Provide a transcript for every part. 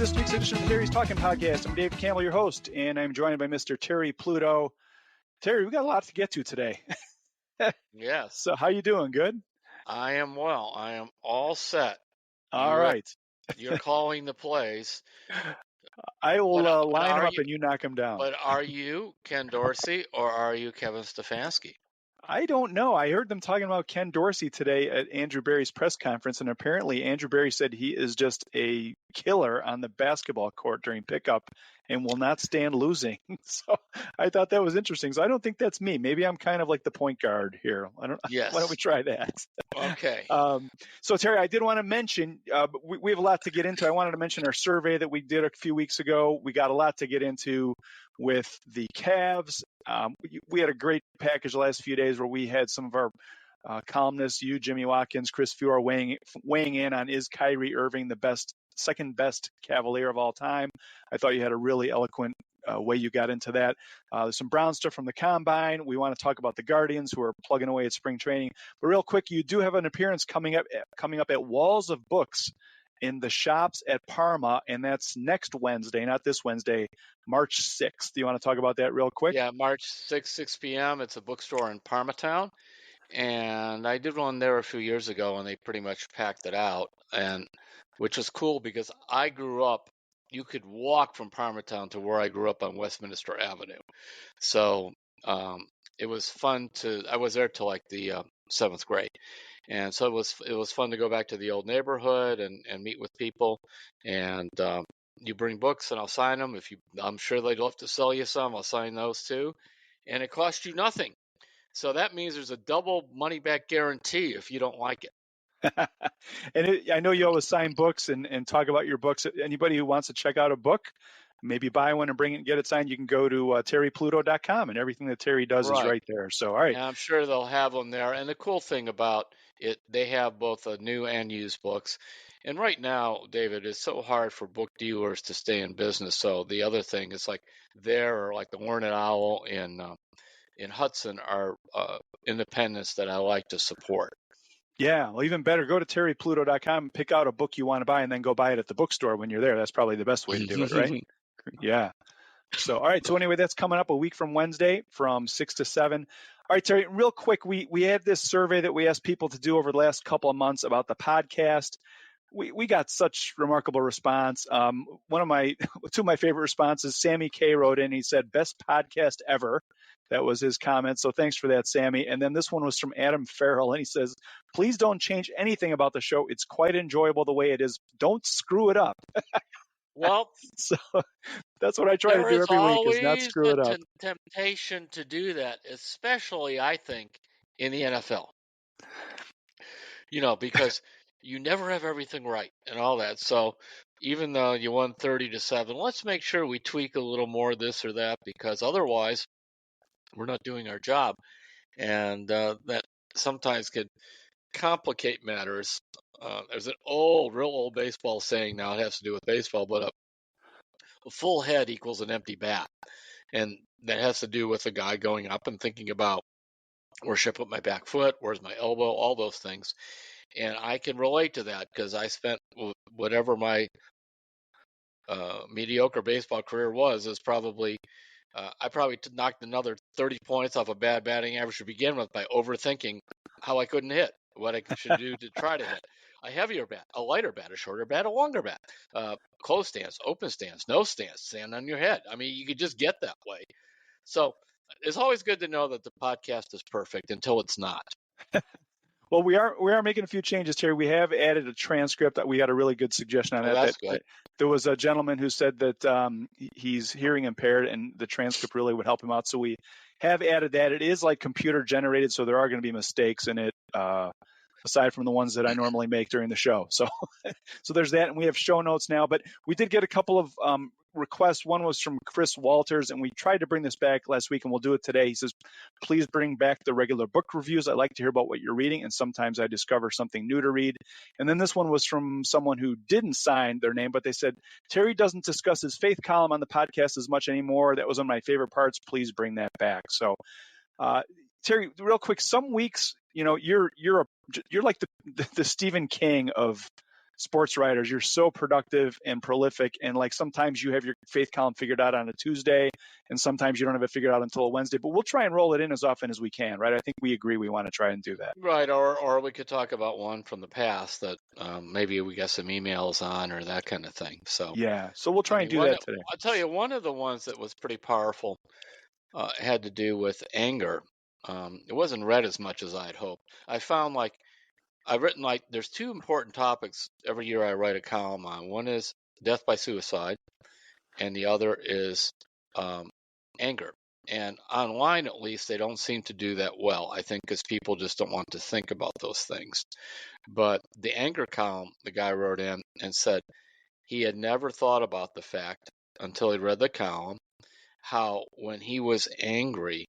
this week's edition of the Terry's Talkin podcast. I'm David Campbell, your host, and I'm joined by Mr. Terry Pluto. Terry, we got a lot to get to today. Yes. So how you doing? Good? I am well. I am all set. All right. You're calling the plays. I will line them up and you knock them down. But are you Ken Dorsey or are you Kevin Stefanski? I don't know. I heard them talking about Ken Dorsey today at Andrew Berry's press conference, and apparently Andrew Berry said he is just a killer on the basketball court during pickup and will not stand losing. So I thought that was interesting. So I don't think that's me. Maybe I'm kind of like the point guard here. Yes. Why don't we try that? Okay. So Terry, I did want to mention, we have a lot to get into. I wanted to mention our survey that we did a few weeks ago. We got a lot to get into with the Cavs. We had a great package the last few days where we had some of our columnists, you, Jimmy Watkins, Chris Fior, weighing in on, is Kyrie Irving the second best Cavalier of all time? I thought you had a really eloquent way you got into that. There's some Brown stuff from the Combine. We want to talk about the Guardians who are plugging away at spring training. But real quick, you do have an appearance coming up at Walls of Books in the shops at Parma, and that's next Wednesday, not this Wednesday, March 6th. Do you want to talk about that real quick? Yeah, March 6th, 6 p.m. It's a bookstore in Parma Town. And I did one there a few years ago, and they pretty much packed it out, and which was cool because I grew up, you could walk from Parma Town to where I grew up on Westminster Avenue. So it was fun I was there till like the 7th grade. And so it was fun to go back to the old neighborhood and meet with people. And you bring books and I'll sign them. I'm sure they'd love to sell you some. I'll sign those too. And it costs you nothing. So that means there's a double money back guarantee if you don't like it. And I know you always sign books and talk about your books. Anybody who wants to check out a book, maybe buy one and bring it and get it signed, you can go to terrypluto.com, and everything that Terry does is right there. So, all right. And I'm sure they'll have them there. And the cool thing about it, they have both new and used books. And right now, David, it's so hard for book dealers to stay in business. So the other thing is like there, or like the Hornet Owl in Hudson, are independents that I like to support. Yeah, well, even better, go to terrypluto.com, pick out a book you want to buy, and then go buy it at the bookstore when you're there. That's probably the best way to do it, right? Yeah. So, all right. So anyway, that's coming up a week from Wednesday from 6 to 7. All right, Terry, real quick, we had this survey that we asked people to do over the last couple of months about the podcast. We got such remarkable response. Two of my favorite responses, Sammy K wrote in, he said, best podcast ever. That was his comment. So thanks for that, Sammy. And then this one was from Adam Farrell, and he says, please don't change anything about the show. It's quite enjoyable the way it is. Don't screw it up. Well, so that's what I try to do every week, is not screw it up. There's temptation to do that, especially, I think, in the NFL. Because you never have everything right and all that. So even though you won 30-7, let's make sure we tweak a little more this or that, because otherwise we're not doing our job. And that sometimes could complicate matters. There's an real old baseball saying now, it has to do with baseball, but a full head equals an empty bat. And that has to do with a guy going up and thinking about, where should I put my back foot? Where's my elbow? All those things. And I can relate to that because I spent whatever my mediocre baseball career was probably, I probably knocked another 30 points off a bad batting average to begin with by overthinking how I couldn't hit, what I should do to try to hit. A heavier bat, a lighter bat, a shorter bat, a longer bat, closed stance, open stance, no stance, stand on your head. I mean, you could just get that way. So it's always good to know that the podcast is perfect until it's not. Well, we are making a few changes, Terry. We have added a transcript. We got a really good suggestion on that. That's good. There was a gentleman who said that he's hearing impaired, and the transcript really would help him out. So we have added that. It is like computer generated, so there are going to be mistakes in it, aside from the ones that I normally make during the show. So there's that, and we have show notes now. But we did get a couple of requests. One was from Chris Walters, and we tried to bring this back last week, and we'll do it today. He says, please bring back the regular book reviews. I like to hear about what you're reading, and sometimes I discover something new to read. And then this one was from someone who didn't sign their name, but they said, Terry doesn't discuss his faith column on the podcast as much anymore. That was one of my favorite parts. Please bring that back. So Terry, real quick, some weeks, you're like the Stephen King of sports writers. You're so productive and prolific. And like sometimes you have your faith column figured out on a Tuesday, and sometimes you don't have it figured out until a Wednesday. But we'll try and roll it in as often as we can, right? I think we agree we want to try and do that. Right, or we could talk about one from the past that maybe we got some emails on or that kind of thing. So, Yeah. So we'll I try and mean, do that today. I'll tell you, one of the ones that was pretty powerful had to do with anger. It wasn't read as much as I'd hoped. I found like I've written like there's two important topics every year I write a column on. One is death by suicide, and the other is anger. And online, at least, they don't seem to do that well. I think because people just don't want to think about those things. But the anger column, the guy wrote in and said he had never thought about the fact until he read the column how when he was angry,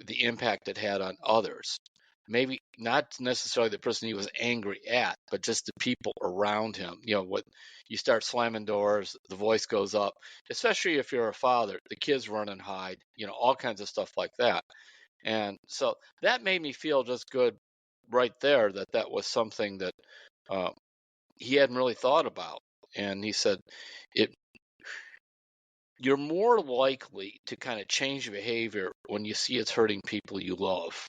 the impact it had on others. Maybe not necessarily the person he was angry at, but just the people around him. You know, what you start slamming doors, the voice goes up, especially if you're a father, the kids run and hide, you know, all kinds of stuff like that. And so that made me feel just good right there that that was something that uh, he hadn't really thought about. And he said, it you're more likely to kind of change behavior when you see it's hurting people you love.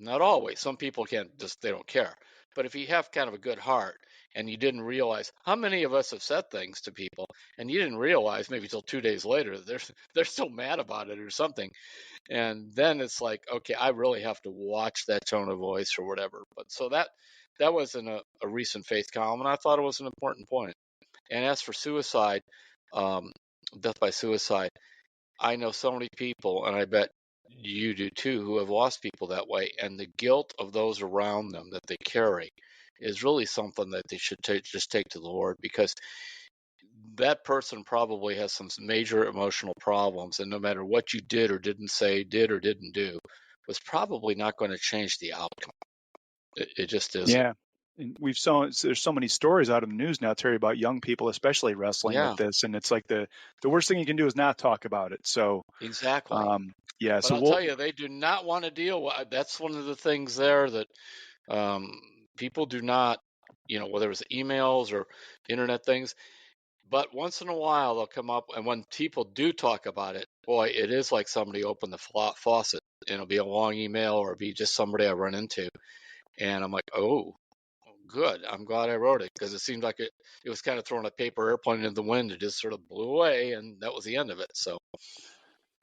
Not always. Some people can't just, they don't care. But if you have kind of a good heart and you didn't realize, how many of us have said things to people and you didn't realize maybe till 2 days later they're still mad about it or something. And then it's like, okay, I really have to watch that tone of voice or whatever. But so that was in a recent faith column, and I thought it was an important point. And as for suicide, um, death by suicide, I know so many people, and I bet you do too, who have lost people that way, and the guilt of those around them that they carry is really something that they should just take to the Lord, because that person probably has some major emotional problems, and no matter what you did or didn't say, did or didn't do, was probably not going to change the outcome. It just isn't. Yeah. And there's so many stories out of the news now, Terry, about young people, especially wrestling with Yeah, this. And it's like the worst thing you can do is not talk about it. So, exactly. um, yeah, But so I'll tell you, they do not want to deal with. That's one of the things there that um, people do not, you know, whether it's emails or internet things. But once in a while, they'll come up, and when people do talk about it, boy, it is like somebody opened the faucet. And it'll be a long email, or it'll be just somebody I run into, and I'm like, oh, good. I'm glad I wrote it, because it seemed like it was kind of throwing a paper airplane in the wind. It just sort of blew away, and that was the end of it. So,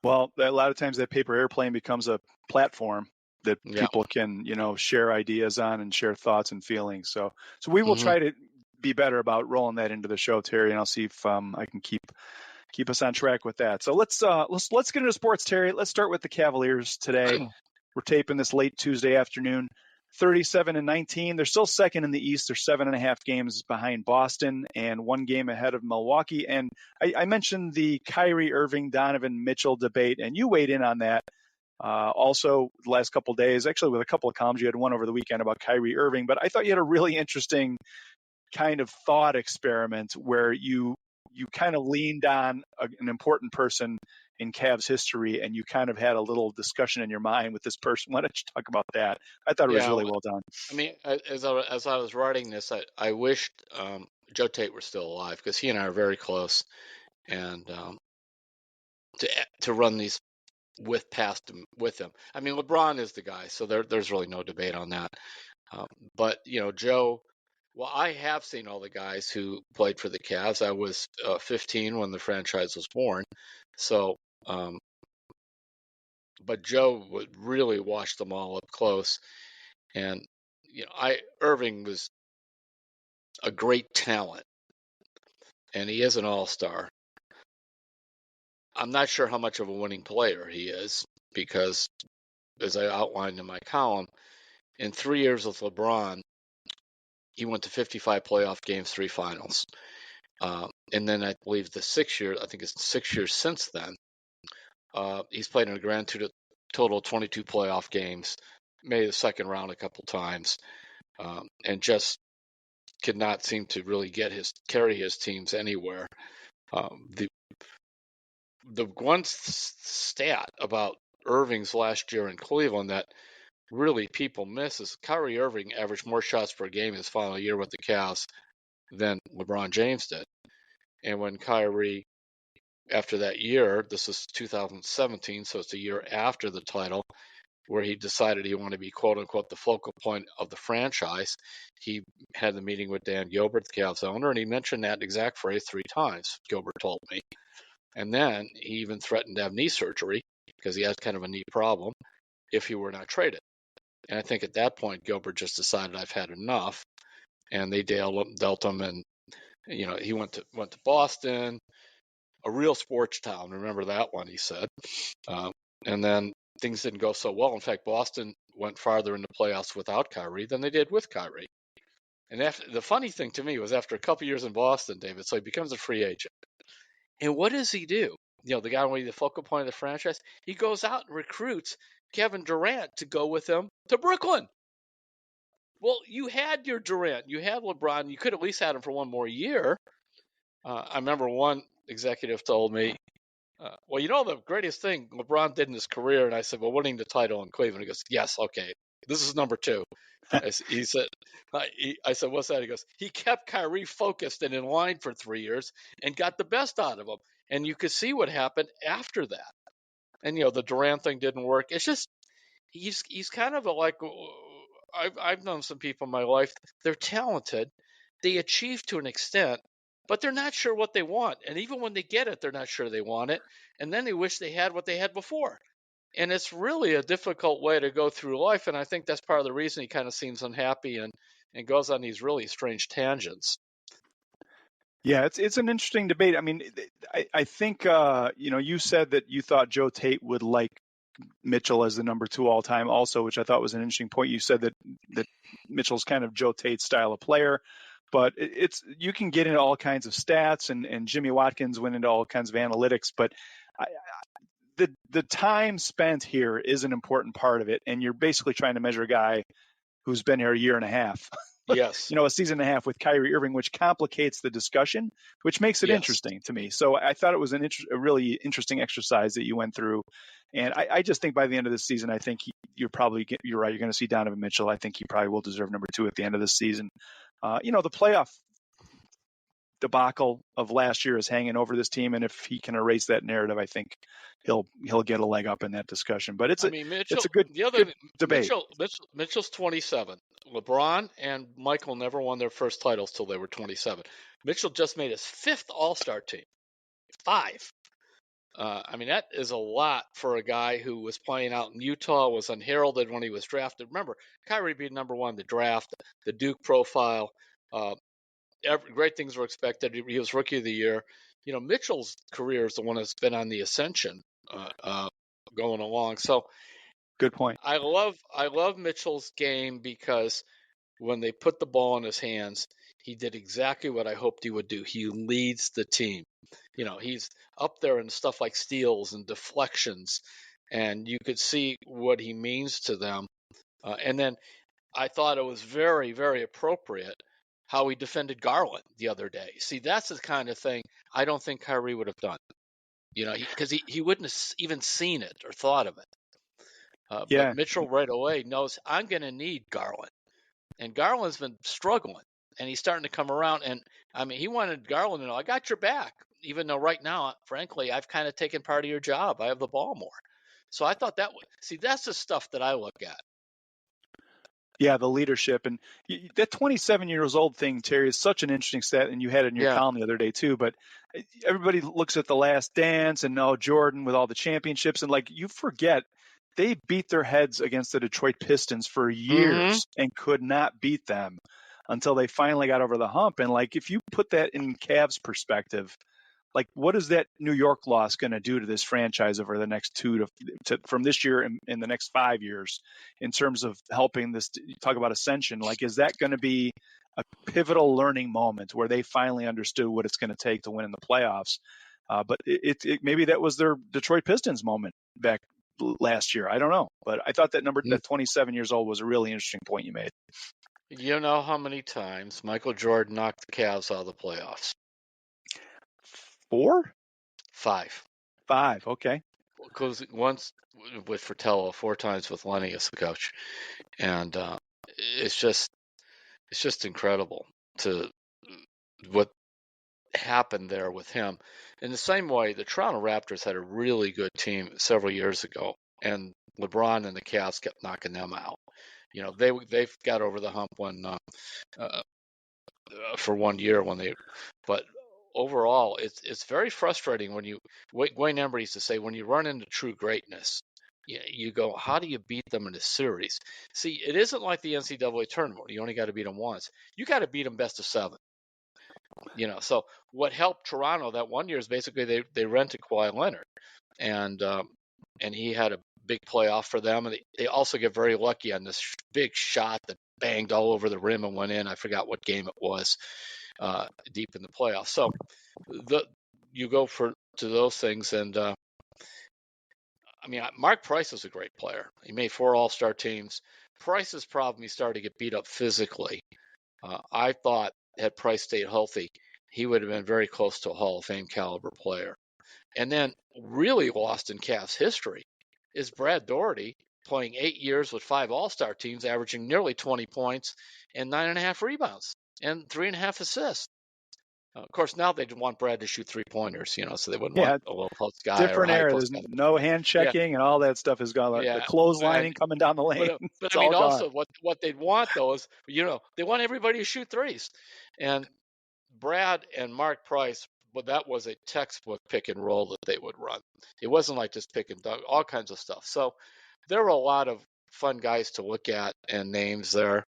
well, a lot of times that paper airplane becomes a platform that yeah. people can, share ideas on and share thoughts and feelings. So we will Hmm. try to be better about rolling that into the show, Terry, and I'll see if I can keep us on track with that. So let's get into sports, Terry. Let's start with the Cavaliers today. We're taping this late Tuesday afternoon. 37-19. They're still second in the East. They're 7.5 games behind Boston and 1 game ahead of Milwaukee. And I mentioned the Kyrie Irving, Donovan Mitchell debate, and you weighed in on that. Also, the last couple of days, actually with a couple of columns, you had one over the weekend about Kyrie Irving, but I thought you had a really interesting kind of thought experiment where you kind of leaned on an important person in Cavs history, and you kind of had a little discussion in your mind with this person. Why don't you talk about that? I thought it was Yeah. really well done. I mean, as I was writing this, I wished Joe Tate were still alive, because he and I are very close, and to run these past him with him. I mean, LeBron is the guy, so there's really no debate on that. But you know, Joe. Well, I have seen all the guys who played for the Cavs. I was 15 when the franchise was born, so. But Joe would really watch them all up close, and you know, Irving was a great talent, and he is an all-star. I'm not sure how much of a winning player he is, because, as I outlined in my column, in 3 years with LeBron, he went to 55 playoff games, 3 finals. And then I believe I think it's 6 years since then, he's played in a grand total of 22 playoff games, made the second round a couple times, and just could not seem to really carry his teams anywhere. The one stat about Irving's last year in Cleveland that really people miss is Kyrie Irving averaged more shots per game his final year with the Cavs than LeBron James did. And when Kyrie, after that year, this is 2017, so it's a year after the title, where he decided he wanted to be, quote unquote, the focal point of the franchise, he had the meeting with Dan Gilbert, the Cavs owner, and he mentioned that exact phrase 3 times, Gilbert told me. And then he even threatened to have knee surgery because he has kind of a knee problem if he were not traded. And I think at that point, Gilbert just decided, I've had enough. And they dealt him, and he went to Boston, a real sports town. Remember that one, he said. And then things didn't go so well. In fact, Boston went farther in the playoffs without Kyrie than they did with Kyrie. And the funny thing to me was, after a couple years in Boston, David, so he becomes a free agent. And what does he do? The guy wanting the focal point of the franchise, he goes out and recruits Kevin Durant to go with him to Brooklyn. Well, you had your Durant, you had LeBron, you could at least had him for one more year. I remember one executive told me, well, the greatest thing LeBron did in his career, and I said, well, winning the title in Cleveland. He goes, yes, okay, this is number 2. He said, I said, what's that? He goes, he kept Kyrie focused and in line for 3 years and got the best out of him. And you could see what happened after that. And, the Durant thing didn't work. It's just, he's kind of I've known some people in my life, they're talented, they achieve to an extent, but they're not sure what they want. And even when they get it, they're not sure they want it. And then they wish they had what they had before. And it's really a difficult way to go through life. And I think that's part of the reason he kind of seems unhappy and goes on these really strange tangents. Yeah, it's an interesting debate. I mean, I think, you said that you thought Joe Tate would like Mitchell as the number 2 all time also, which I thought was an interesting point. You said that Mitchell's kind of Joe Tate style of player, but you can get into all kinds of stats, and Jimmy Watkins went into all kinds of analytics, but the time spent here is an important part of it. And you're basically trying to measure a guy who's been here a year and a half. Yes. A season and a half with Kyrie Irving, which complicates the discussion, which makes it interesting to me. So I thought it was a really interesting exercise that you went through. And I just think by the end of this season, I think you're right. You're going to see Donovan Mitchell. I think he probably will deserve number 2 at the end of this season. The playoff debacle of last year is hanging over this team, and if he can erase that narrative, I think he'll get a leg up in that discussion. But it's a good debate. Mitchell's 27. LeBron and Michael never won their first titles till they were 27. Mitchell just made his 5th All-Star team. 5. That is a lot for a guy who was playing out in Utah, was unheralded when he was drafted. Remember, Kyrie being number 1 in the draft, the Duke profile, great things were expected. He was Rookie of the Year. Mitchell's career is the one that's been on the ascension going along. So, good point. I love Mitchell's game because when they put the ball in his hands, he did exactly what I hoped he would do. He leads the team. He's up there in stuff like steals and deflections, and you could see what he means to them. And then I thought it was very, very appropriate how he defended Garland the other day. See, that's the kind of thing I don't think Kyrie would have done. Because he wouldn't have even seen it or thought of it. But Mitchell right away knows, I'm going to need Garland. And Garland's been struggling, and he's starting to come around. And, he wanted Garland to know, I got your back, even though right now, frankly, I've kind of taken part of your job. I have the ball more. So I thought that's the stuff that I look at. Yeah, the leadership. And that 27 years old thing, Terry, is such an interesting stat, and you had it in your column the other day too. But everybody looks at The Last Dance and Jordan with all the championships, and you forget they beat their heads against the Detroit Pistons for years and could not beat them until they finally got over the hump. And if you put that in Cavs perspective, what is that New York loss going to do to this franchise over the next 2 from this year and in the next 5 years in terms of helping this? You talk about ascension. Is that going to be a pivotal learning moment where they finally understood what it's going to take to win in the playoffs? But maybe that was their Detroit Pistons moment back last year. I don't know, but I thought that that 27 years old was a really interesting point you made. You know how many times Michael Jordan knocked the Cavs out of the playoffs? 4? 5. 5, okay. Because once with Fratello, 4 times with Lenny as the coach, and it's just incredible to happened there with him. In the same way, the Toronto Raptors had a really good team several years ago, and LeBron and the Cavs kept knocking them out. They've got over the hump for 1 year but overall, it's very frustrating when Wayne Embry used to say, when you run into true greatness, you go, how do you beat them in a series? See, it isn't like the NCAA tournament where you only got to beat them once. You got to beat them best of 7. So what helped Toronto that 1 year is basically they rented Kawhi Leonard, and he had a big playoff for them, and they also get very lucky on this big shot that banged all over the rim and went in. I forgot what game it was, deep in the playoffs. So you go to those things, and Mark Price is a great player. He made 4 All-Star teams. Price's problem, he started to get beat up physically. I thought had Price stayed healthy, he would have been very close to a Hall of Fame caliber player. And then really lost in Cavs history is Brad Daugherty, playing 8 years with 5 All-Star teams, averaging nearly 20 points and 9.5 rebounds and 3.5 assists. Of course, now they want Brad to shoot 3-pointers, so they wouldn't want a low post guy or a different high era. post There's guy. no hand checking and all that stuff is gone. Yeah. The clotheslining coming down the lane. But it's all gone. Also what they'd want though is, they want everybody to shoot threes. And Brad and Mark Price, that was a textbook pick and roll that they would run. It wasn't like just pick and dunk, all kinds of stuff. So there were a lot of fun guys to look at and names there.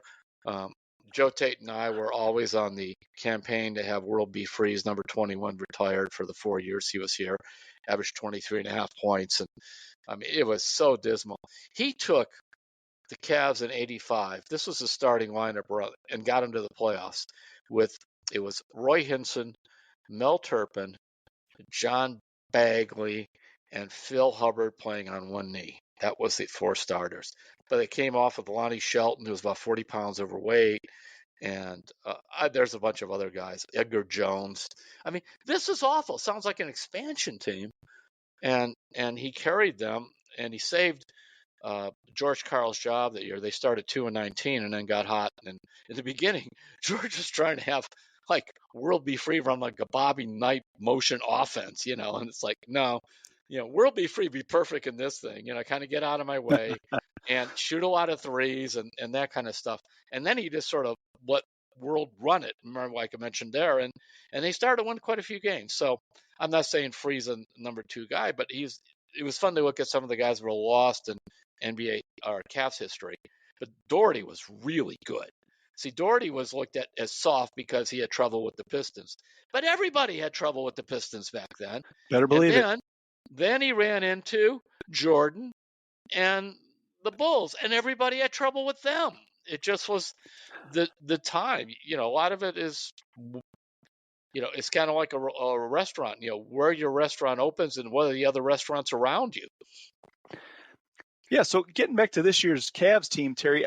Joe Tate and I were always on the campaign to have World B. Freeze, number 21, retired for the 4 years he was here, averaged 23.5 points. And it was so dismal. He took the Cavs in '85. This was the starting lineup and got him to the playoffs it was Roy Hinson, Mel Turpin, John Bagley, and Phil Hubbard playing on one knee. That was the 4 starters. But they came off with Lonnie Shelton, who was about 40 pounds overweight, and there's a bunch of other guys. Edgar Jones. This is awful. Sounds like an expansion team. And he carried them, and he saved George Carl's job that year. They started 2-19 and then got hot. And in the beginning, George was trying to have World Be Free run like a Bobby Knight motion offense, and it's like, no, World Be Free, be perfect in this thing, kind of get out of my way and shoot a lot of threes and that kind of stuff. And then he just sort of let World run it, remember, like I mentioned there, and they started to win quite a few games. So I'm not saying Free's a number 2 guy, but it was fun to look at some of the guys who were lost in NBA or Cavs history. But Daugherty was really good. See, Daugherty was looked at as soft because he had trouble with the Pistons. But everybody had trouble with the Pistons back then. Better believe it. Then he ran into Jordan and the Bulls, and everybody had trouble with them. It just was the time. A lot of it is, it's kind of like a restaurant, where your restaurant opens and what are the other restaurants around you. Yeah, so getting back to this year's Cavs team, Terry,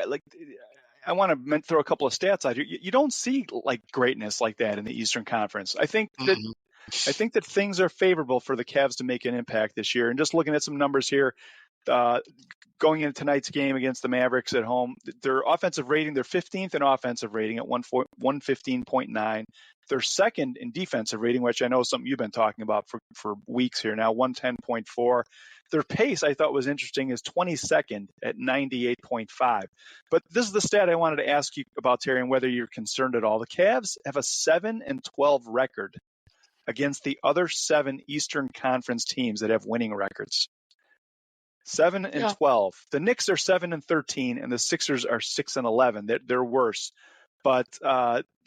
I want to throw a couple of stats out here. You don't see greatness like that in the Eastern Conference. I think that things are favorable for the Cavs to make an impact this year. And just looking at some numbers here, going into tonight's game against the Mavericks at home, their offensive rating, they're 15th in offensive rating at 115.9. They're second in defensive rating, which I know is something you've been talking about for weeks here now, 110.4. Their pace, I thought was interesting, is 22nd at 98.5. But this is the stat I wanted to ask you about, Terry, and whether you're concerned at all. The Cavs have a 7-12 record against the other 7 Eastern Conference teams that have winning records. 7-12. The Knicks are 7-13, and the Sixers are 6-11. They're worse. But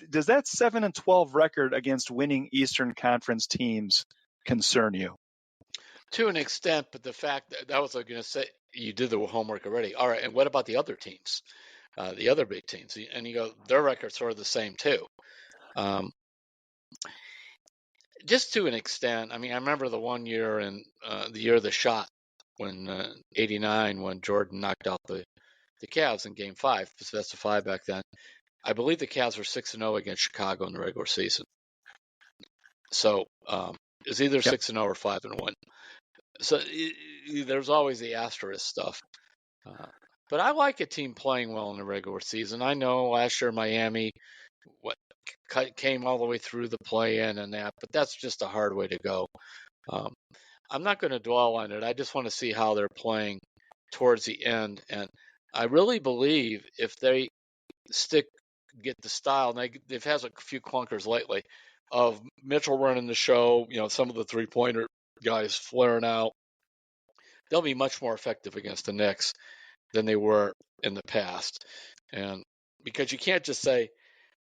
does that 7-12 record against winning Eastern Conference teams concern you? To an extent, but the fact that was going to say, you did the homework already. All right, and what about the other teams, the other big teams? And you go, their records are the same too. Just to an extent. I remember the 1 year in the year of the shot when '89, when Jordan knocked out the Cavs in Game 5, best of 5 back then. I believe the Cavs were 6-0 against Chicago in the regular season. So it's either 6-0 or 5-1. So there's always the asterisk stuff. But I like a team playing well in the regular season. I know last year Miami came all the way through the play-in and that, but that's just a hard way to go. I'm not going to dwell on it. I just want to see how they're playing towards the end. And I really believe if they get the style, and they've had a few clunkers lately, of Mitchell running the show, some of the three-pointer guys flaring out, they'll be much more effective against the Knicks than they were in the past. And because you can't just say,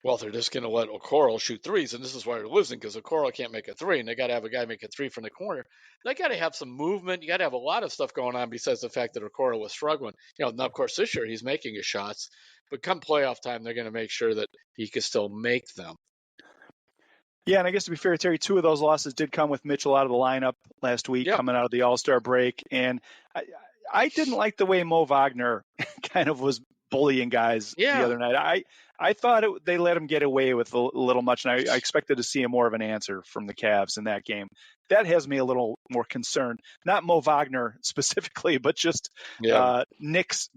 well, they're just going to let Okoro shoot threes, and this is why they're losing, because Okoro can't make a three, and they got to have a guy make a three from the corner. They got to have some movement. You got to have a lot of stuff going on besides the fact that Okoro was struggling. Now, of course, this year he's making his shots, but come playoff time, they're going to make sure that he can still make them. Yeah, and I guess to be fair, Terry, 2 of those losses did come with Mitchell out of the lineup last week, coming out of the All-Star break. And I didn't like the way Mo Wagner kind of was bullying guys the other night. I thought they let him get away with a little much, and I expected to see more of an answer from the Cavs in that game. That has me a little more concerned. Not Mo Wagner specifically, but just Knicks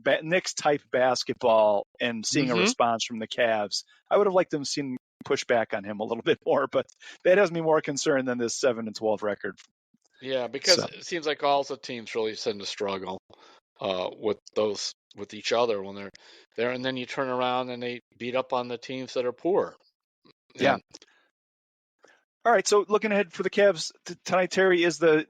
type basketball and seeing a response from the Cavs. I would have liked them seeing push back on him a little bit more, but that has me more concerned than this 7-12 record. Yeah, because it seems like all the teams really tend to struggle with each other when they're there, and then you turn around and they beat up on the teams that are poor. Yeah. All right, so looking ahead for the Cavs tonight, Terry, is the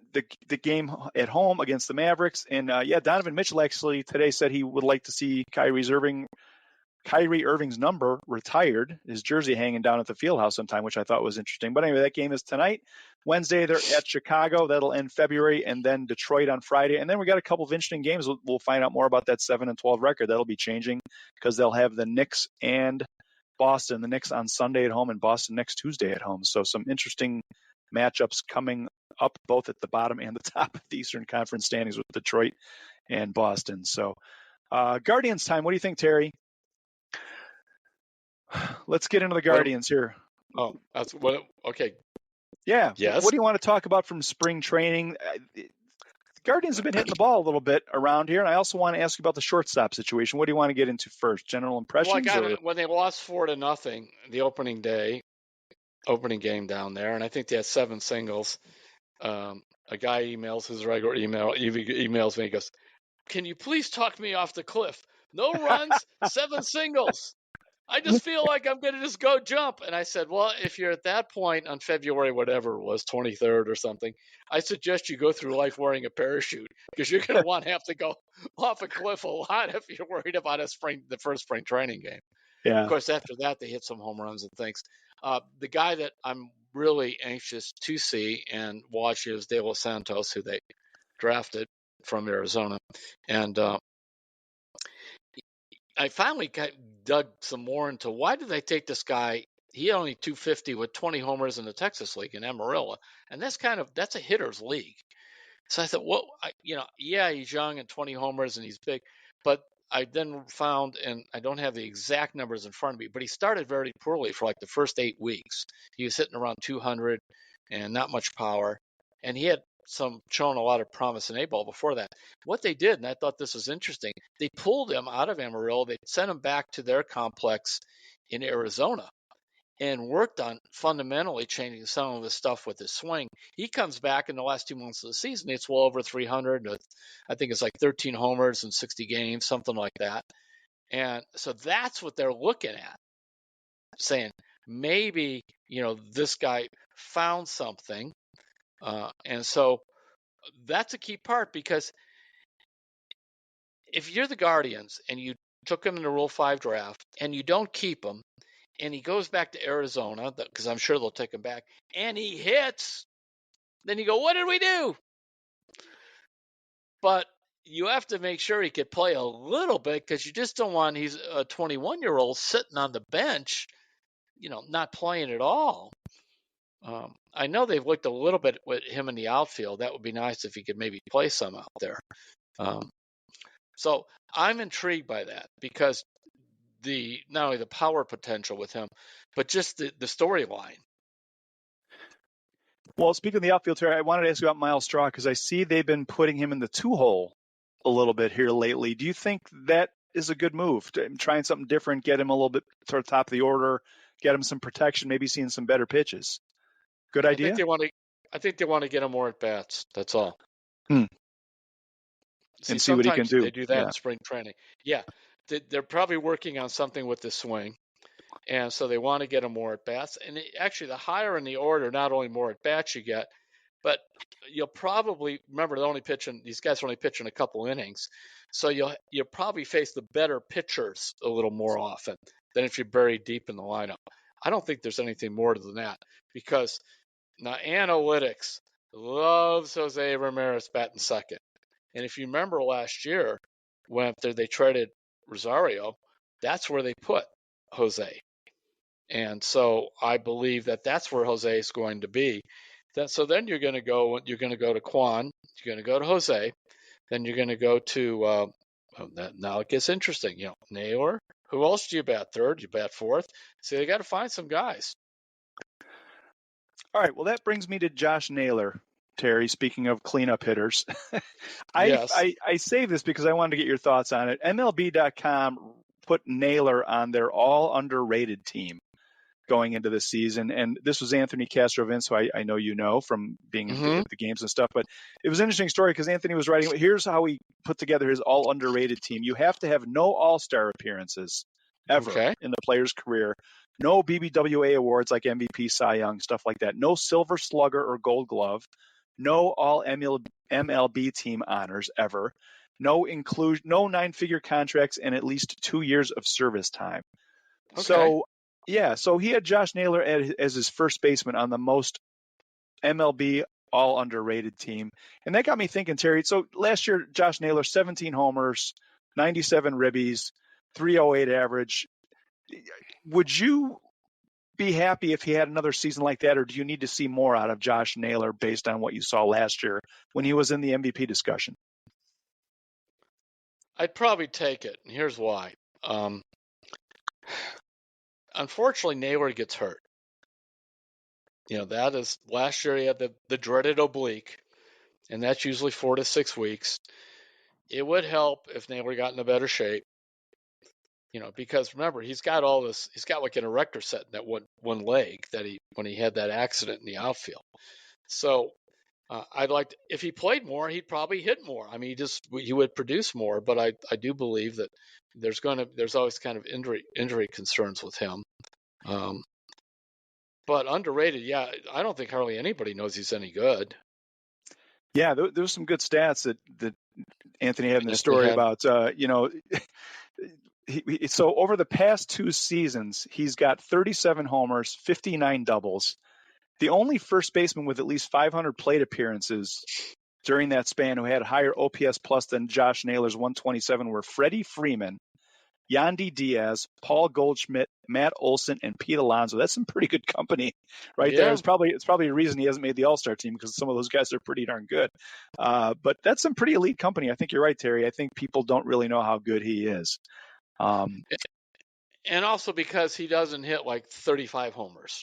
game at home against the Mavericks. And, Donovan Mitchell actually today said he would like to see Kyrie Irving's number retired, his jersey hanging down at the Fieldhouse sometime, which I thought was interesting. But anyway, that game is tonight. Wednesday, they're at Chicago. That'll end February, and then Detroit on Friday. And then we got a couple of interesting games. We'll find out more about that 7-12 record. That'll be changing because they'll have the Knicks and Boston. The Knicks on Sunday at home and Boston next Tuesday at home. So some interesting matchups coming up both at the bottom and the top of the Eastern Conference standings with Detroit and Boston. So Guardians time. What do you think, Terry? Let's get into the Guardians here. Oh, that's what. Okay. Yeah. Yes. What do you want to talk about from spring training? The Guardians have been hitting the ball a little bit around here, and I also want to ask you about the shortstop situation. What do you want to get into first? General impressions? Well, when they lost 4-0 the opening game down there, and I think they had 7 singles. A guy emails his regular email. He emails me. He goes, "Can you please talk me off the cliff? No runs, 7 singles. I just feel like I'm going to just go jump." And I said, well, if you're at that point on February, whatever it was, 23rd or something, I suggest you go through life wearing a parachute because you're going to have to go off a cliff a lot if you're worried about the first spring training game. Yeah. Of course, after that, they hit some home runs and things. The guy that I'm really anxious to see and watch is De Los Santos, who they drafted from Arizona. And I finally dug some more into why did they take this guy? He had only 250 with 20 homers in the Texas League in Amarillo, and that's a hitter's league. So I thought, well, he's young and 20 homers and he's big, but I then found, and I don't have the exact numbers in front of me, but he started very poorly for like the first 8 weeks. He was hitting around 200 and not much power, and he had shown a lot of promise in A-ball before that. What they did, and I thought this was interesting, they pulled him out of Amarillo. They sent him back to their complex in Arizona and worked on fundamentally changing some of his stuff with his swing. He comes back in the last 2 months of the season. It's well over 300. I think it's like 13 homers in 60 games, something like that. And so that's what they're looking at, saying maybe, this guy found something. And so that's a key part, because if you're the Guardians and you took him in the Rule 5 draft and you don't keep him and he goes back to Arizona, because I'm sure they'll take him back, and he hits, then you go, what did we do? But you have to make sure he could play a little bit, because you just don't want he's a 21-year-old sitting on the bench, not playing at all. I know they've looked a little bit with him in the outfield. That would be nice if he could maybe play some out there. So I'm intrigued by that, because not only the power potential with him, but just the storyline. Well, speaking of the outfield, Terry, I wanted to ask you about Miles Straw, because I see they've been putting him in the 2-hole a little bit here lately. Do you think that is a good move? Trying something different, get him a little bit toward the top of the order, get him some protection, maybe seeing some better pitches. Good idea? I think they want to get him more at bats. That's all. And see what he can sometimes do. they do that in spring training. Yeah. They're probably working on something with the swing. And so they want to get him more at bats. And actually, the higher in the order, not only more at bats you get, but you'll probably remember these guys are only pitching a couple innings. So you'll probably face the better pitchers a little more often than if you're buried deep in the lineup. I don't think there's anything more than that, because now analytics loves Jose Ramirez batting second. And if you remember last year, when after they traded Rosario, that's where they put Jose. And so I believe that that's where Jose is going to be. So then you're going to go to Quan, you're going to go to Jose, then you're going to go to now it gets interesting. Naylor. Who else do you bat third? You bat fourth. So they got to find some guys. All right. Well, that brings me to Josh Naylor, Terry. Speaking of cleanup hitters, Yes. I say this because I wanted to get your thoughts on it. MLB.com put Naylor on their all underrated team going into the season. And this was Anthony Castrovince, who I know you know from being at the games and stuff. But it was an interesting story because Anthony was writing, here's how he put together his all underrated team. You have to have no all-star appearances ever in the player's career. No BBWA awards like MVP, Cy Young, stuff like that. No Silver Slugger or Gold Glove. No all MLB team honors ever. No nine-figure contracts and at least 2 years of service time. Okay. So he had Josh Naylor as his first baseman on the most MLB all underrated team. And that got me thinking, Terry. So last year, Josh Naylor, 17 homers, 97 ribbies, 308 average. Would you be happy if he had another season like that, or do you need to see more out of Josh Naylor based on what you saw last year when he was in the MVP discussion? I'd probably take it, and here's why. Unfortunately, Naylor gets hurt. That is, last year he had the dreaded oblique, and that's usually 4 to 6 weeks. It would help if Naylor got in a better shape, because remember, he's got like an erector set in that one leg when he had that accident in the outfield. So if he played more, he'd probably hit more. I mean, he would produce more, but I do believe that there's always kind of injury concerns with him. But underrated, yeah, I don't think hardly anybody knows he's any good. Yeah, there was some good stats that Anthony had in the story about, so over the past 2 seasons, he's got 37 homers, 59 doubles. The only first baseman with at least 500 plate appearances during that span who had higher OPS plus than Josh Naylor's 127 were Freddie Freeman, Yandy Diaz, Paul Goldschmidt, Matt Olson, and Pete Alonso. That's some pretty good company right there. It's probably a reason he hasn't made the All-Star team, because some of those guys are pretty darn good. But that's some pretty elite company. I think you're right, Terry. I think people don't really know how good he is. And also because he doesn't hit like 35 homers.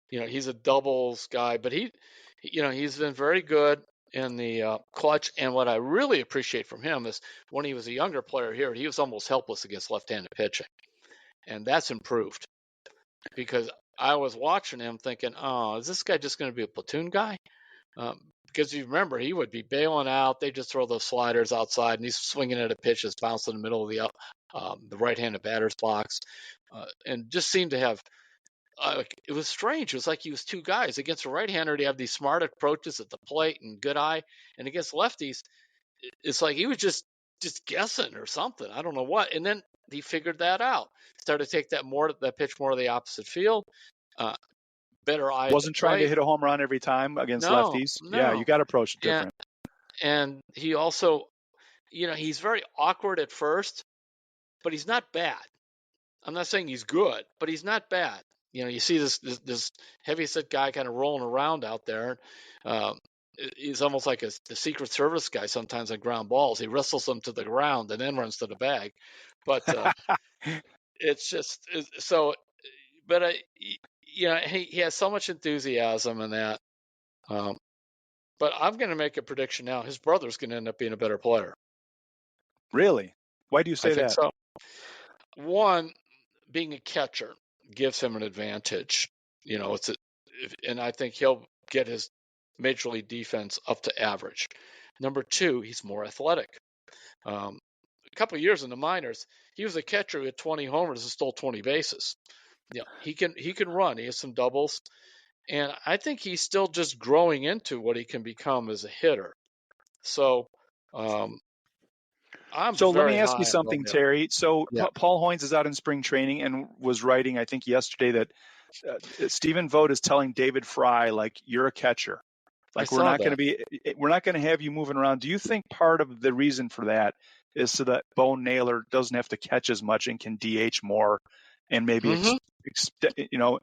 He's a doubles guy, but he's been very good in the clutch. And what I really appreciate from him is when he was a younger player here, he was almost helpless against left-handed pitching. And that's improved, because I was watching him thinking, oh, is this guy just going to be a platoon guy? Because you remember, he would be bailing out. They just throw those sliders outside, and he's swinging at a pitch that's bounced in the middle of the right-handed batter's box, and just seemed to have it was strange. It was like he was two guys. Against a right-hander, he'd have these smart approaches at the plate and good eye, and against lefties, it's like he was just guessing or something. I don't know what. And then he figured that out. Started to take that pitch more to the opposite field. Better eye. Wasn't trying to hit a home run every time against lefties. No. Yeah, you got to approach it different. And he also, he's very awkward at first, but he's not bad. I'm not saying he's good, but he's not bad. You see this heavy-set guy kind of rolling around out there. He's almost like the Secret Service guy sometimes on ground balls. He wrestles them to the ground and then runs to the bag. But it's just so. But he has so much enthusiasm in that. But I'm going to make a prediction now. His brother's going to end up being a better player. Really? Why do you say I think that? so. One, being a catcher gives him an advantage. And I think he'll get his major league defense up to average. Number two, he's more athletic. A couple of years in the minors, he was a catcher who had 20 homers and stole 20 bases. He can run. He has some doubles, and I think he's still just growing into what he can become as a hitter. So, I'm So let very me ask you high on something, Romeo. Terry. So Yeah, Paul Hoynes is out in spring training and was writing, I think yesterday, that Stephen Vogt is telling David Fry, like, you're a catcher. I Like, we're saw not going that. to have you moving around. Do you think part of the reason for that is so that Bo Naylor doesn't have to catch as much and can DH more, and maybe Mm-hmm.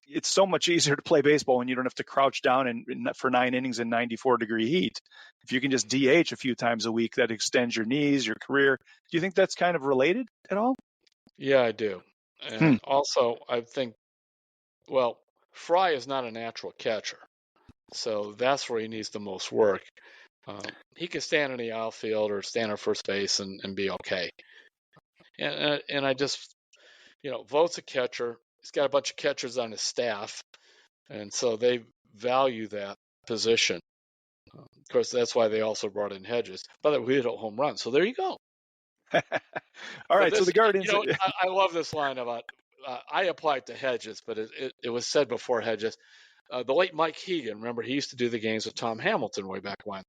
it's so much easier to play baseball when you don't have to crouch down for 9 innings in 94-degree heat. If you can just DH a few times a week, that extends your knees, your career. Do you think that's kind of related at all? Yeah, I do. And also, I think, well, Fry is not a natural catcher, so that's where he needs the most work. He can stand in the outfield or stand on first base and be okay. And I just, Vogt's a catcher. He's got a bunch of catchers on his staff, and so they value that position. Of course, that's why they also brought in Hedges. By the way, we hit a home run, so there you go. All But right, so this, the Guardians. I love this line about. I applied to Hedges, but it was said before Hedges. The late Mike Hegan, remember, he used to do the games with Tom Hamilton way back when.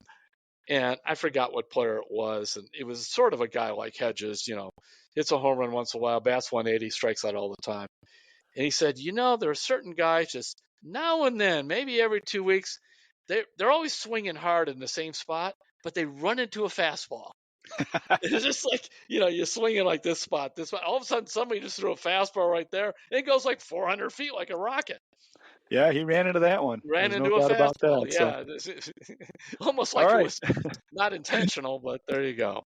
And I forgot what player it was. And it was sort of a guy like Hedges, hits a home run once in a while, bats 180, strikes out all the time. And he said, there are certain guys just now and then, maybe every 2 weeks, they're always swinging hard in the same spot, but they run into a fastball. It's just like, you're swinging like this spot. All of a sudden, somebody just threw a fastball right there. And it goes like 400 feet like a rocket. Yeah, he ran into that one. Ran There's no into a doubt about fastball. that. So, Yeah. Almost all like it right. was not intentional, but there you go.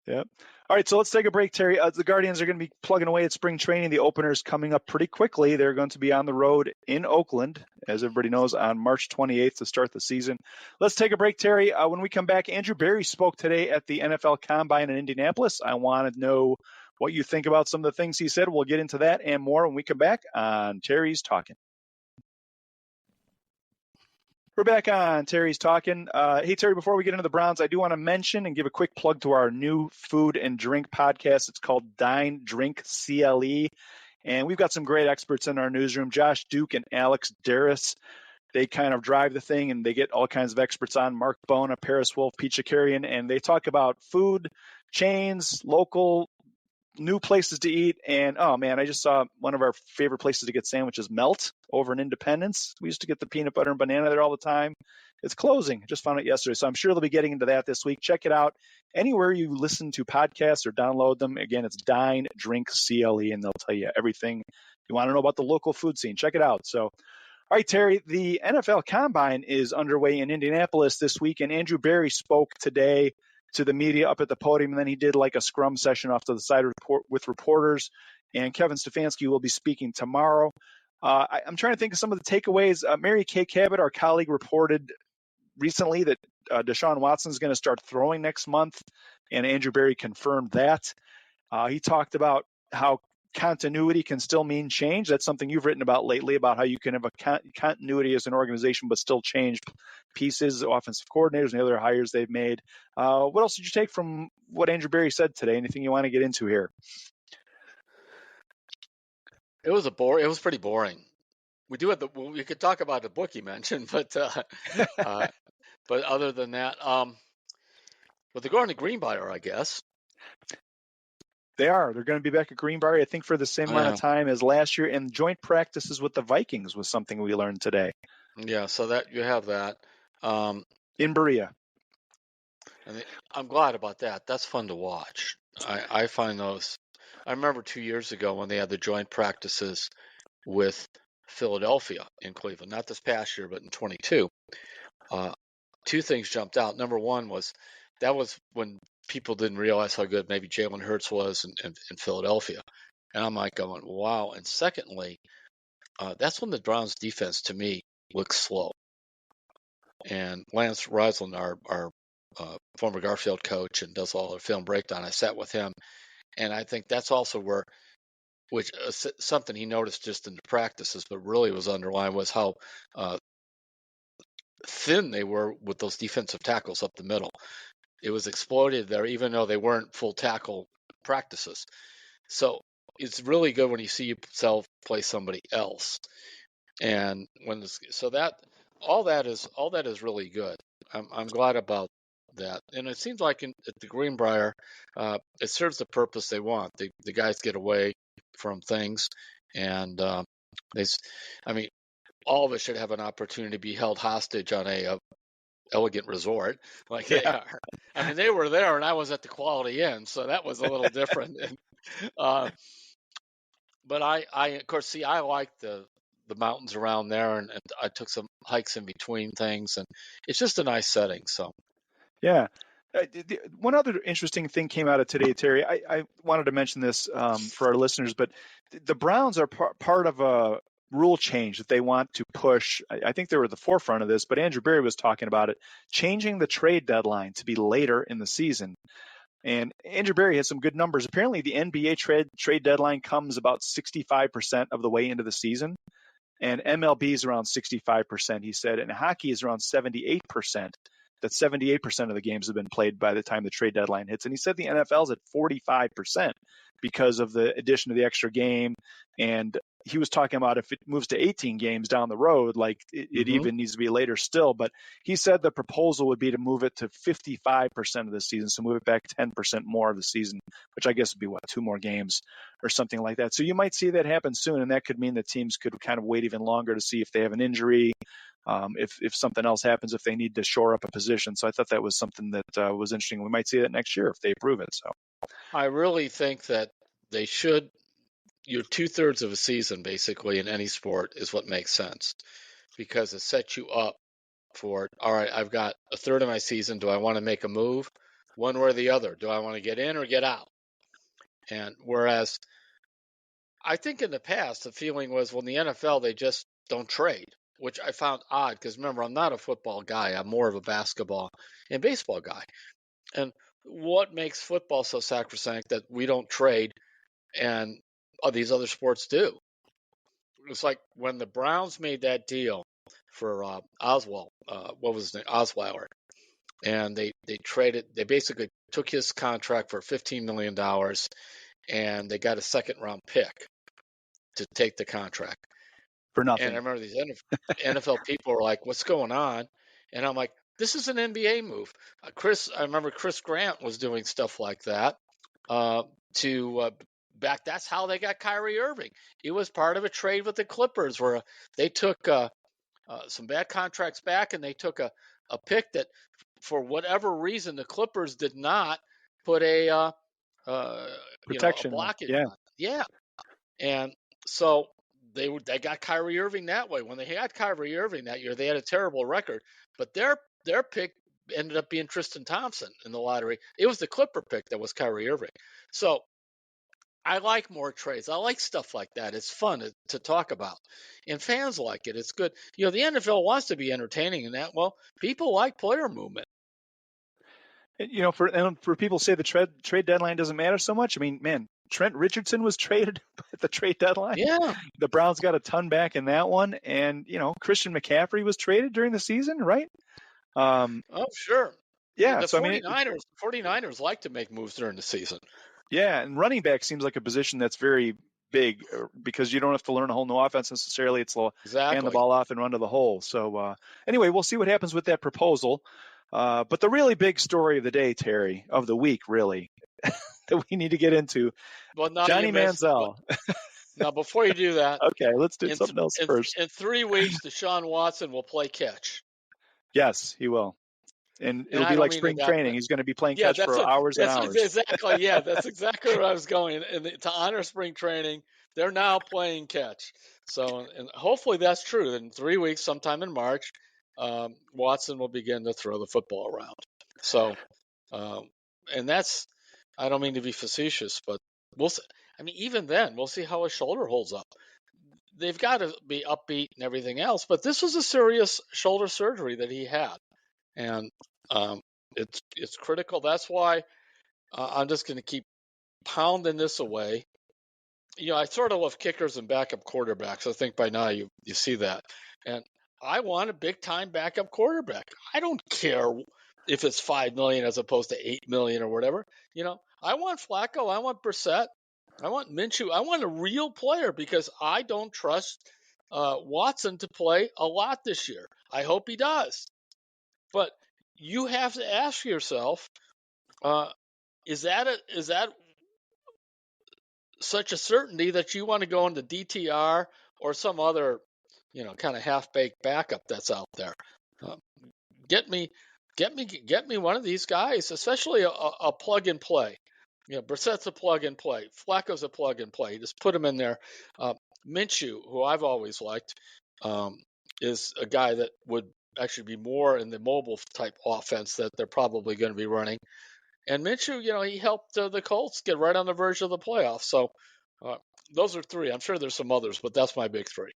Yep. All right, so let's take a break, Terry. The Guardians are going to be plugging away at spring training. The opener is coming up pretty quickly. They're going to be on the road in Oakland, as everybody knows, on March 28th to start the season. Let's take a break, Terry. When we come back, Andrew Berry spoke today at the NFL Combine in Indianapolis. I want to know what you think about some of the things he said. We'll get into that and more when we come back on Terry's Talkin'. We're back on Terry's Talking. Hey, Terry, before we get into the Browns, I do want to mention and give a quick plug to our new food and drink podcast. It's called Dine, Drink, CLE. And we've got some great experts in our newsroom, Josh Duke and Alex Darris. They kind of drive the thing, and they get all kinds of experts on, Mark Bona, Paris Wolf, Pete Shakarian, and they talk about food, chains, local, new places to eat. And oh man, I just saw one of our favorite places to get sandwiches, Melt, over in Independence. We used to get the peanut butter and banana there all the time. It's closing. I just found it yesterday. So I'm sure they'll be getting into that this week. Check it out anywhere you listen to podcasts or download them. Again, it's Dine, Drink, CLE, and they'll tell you everything you want to know about the local food scene. Check it out. So, all right, Terry, the NFL Combine is underway in Indianapolis this week, and Andrew Berry spoke today to the media up at the podium, and then he did like a scrum session off to the side with reporters, and Kevin Stefanski will be speaking tomorrow. I'm trying to think of some of the takeaways. Mary Kay Cabot, our colleague, reported recently that Deshaun Watson is going to start throwing next month, and Andrew Berry confirmed that. He talked about how continuity can still mean change. That's something you've written about lately, about how you can have a continuity as an organization but still change pieces, offensive coordinators, and the other hires they've made. What else did you take from what Andrew Berry said today? Anything you want to get into here? It was pretty boring. We could talk about the book you mentioned, but other than that, they're going to Greenbrier, I guess. They're going to be back at Greenbrier, I think, for the same amount of time as last year. And joint practices with the Vikings was something we learned today. Yeah, so that you have that. In Berea. And I'm glad about that. That's fun to watch. I find those. I remember 2 years ago when they had the joint practices with Philadelphia in Cleveland, not this past year, but in 22. Two things jumped out. Number one was that was when people didn't realize how good maybe Jalen Hurts was in Philadelphia. And I'm like going, wow. And secondly, that's when the Browns defense, to me, looks slow. And Lance Riesland, our former Garfield coach and does all the film breakdown, I sat with him. And I think that's also where which something he noticed just in the practices, but really was underlined, was how thin they were with those defensive tackles up the middle. It was exploited there, even though they weren't full tackle practices. So it's really good when you see yourself play somebody else, and all that is really good. I'm glad about that, and it seems like at the Greenbrier, it serves the purpose they want. The guys get away from things, and I mean, all of us should have an opportunity to be held hostage on a elegant resort like they are. I mean, they were there, and I was at the Quality Inn, so that was a little different. uh, but I of course see I like the mountains around there, and I took some hikes in between things, and it's just a nice setting. So Yeah. One other interesting thing came out of today, Terry. I wanted to mention this for our listeners, but the Browns are part of a rule change that they want to push. I think they were at the forefront of this, but Andrew Berry was talking about it, changing the trade deadline to be later in the season. And Andrew Berry has some good numbers. Apparently, the NBA trade deadline comes about 65% of the way into the season, and MLB is around 65%, he said, and hockey is around 78%. That 78% of the games have been played by the time the trade deadline hits. And he said the NFL's at 45% because of the addition of the extra game. And he was talking about if it moves to 18 games down the road, like it even needs to be later still. But he said the proposal would be to move it to 55% of the season, so move it back 10% more of the season, which I guess would be, what, 2 more games or something like that. So you might see that happen soon, and that could mean that teams could kind of wait even longer to see if they have an injury, if something else happens, if they need to shore up a position. So I thought that was something that was interesting. We might see that next year if they approve it. So I really think that they should. Your 2/3 of a season, basically, in any sport, is what makes sense, because it sets you up for, all right, I've got a third of my season. Do I want to make a move one way or the other? Do I want to get in or get out? And whereas I think in the past, the feeling was, well, in the NFL, they just don't trade, which I found odd because remember, I'm not a football guy. I'm more of a basketball and baseball guy. And what makes football so sacrosanct that we don't trade and these other sports do? It's like when the Browns made that deal for Oswald, what was his name? Osweiler. And they basically took his contract for $15 million, and they got a second round pick to take the contract. for And I nothing. remember these NFL people were like, "What's going on?" And I'm like, "This is an NBA move." I remember Chris Grant was doing stuff like that to back. That's how they got Kyrie Irving. It was part of a trade with the Clippers where they took some bad contracts back, and they took a pick that, for whatever reason, the Clippers did not put a Protection on. blockage Yeah. on. Yeah, and so they got Kyrie Irving that way. When they had Kyrie Irving that year, they had a terrible record, but their pick ended up being Tristan Thompson in the lottery. It was the Clipper pick that was Kyrie Irving. So I like more trades. I like stuff like that. It's fun to talk about, and fans like it. It's good. The NFL wants to be entertaining in that. Well, people like player movement. For people say the trade deadline doesn't matter so much. I mean, man, Trent Richardson was traded at the trade deadline. Yeah. The Browns got a ton back in that one, and Christian McCaffrey was traded during the season, right? Oh, sure. Yeah. The So I mean, 49ers like to make moves during the season. yeah, and running back seems like a position that's very big because you don't have to learn a whole new offense necessarily. It's hand the Exactly. ball off and run to the hole. So anyway, we'll see what happens with that proposal. But the really big story of the day, Terry, of the week, really, that we need to get into, Well, now Johnny you missed. Manziel. Now, before you do that, Okay, let's do something else first. in 3 weeks, Deshaun Watson will play catch. Yes, he will. And And it'll I be don't like mean spring training. He's going to be playing Yeah, catch for hours and hours. exactly. Yeah, that's exactly where I was going. And to honor spring training, they're now playing catch. So, and hopefully that's true. In 3 weeks, sometime in March, Watson will begin to throw the football around. So, and I don't mean to be facetious, but we'll see. I mean, even then, we'll see how his shoulder holds up. They've got to be upbeat and everything else, but this was a serious shoulder surgery that he had, and it's critical. That's why I'm just going to keep pounding this away I sort of love kickers and backup quarterbacks. I think by now you see that. And I want a big time backup quarterback. I don't care if it's 5 million as opposed to 8 million or whatever. I want Flacco. I want Brissett. I want Minshew. I want a real player because I don't trust Watson to play a lot this year. I hope he does. But you have to ask yourself, is that such a certainty that you want to go into DTR or some other, kind of half-baked backup that's out there? Get me one of these guys, especially a plug and play. Brissett's a plug and play. Flacco's a plug and play. Just put him in there. Minshew, who I've always liked, is a guy that would actually be more in the mobile type offense that they're probably going to be running. And Minshew, he helped the Colts get right on the verge of the playoffs. So those are three. I'm sure there's some others, but that's my big three.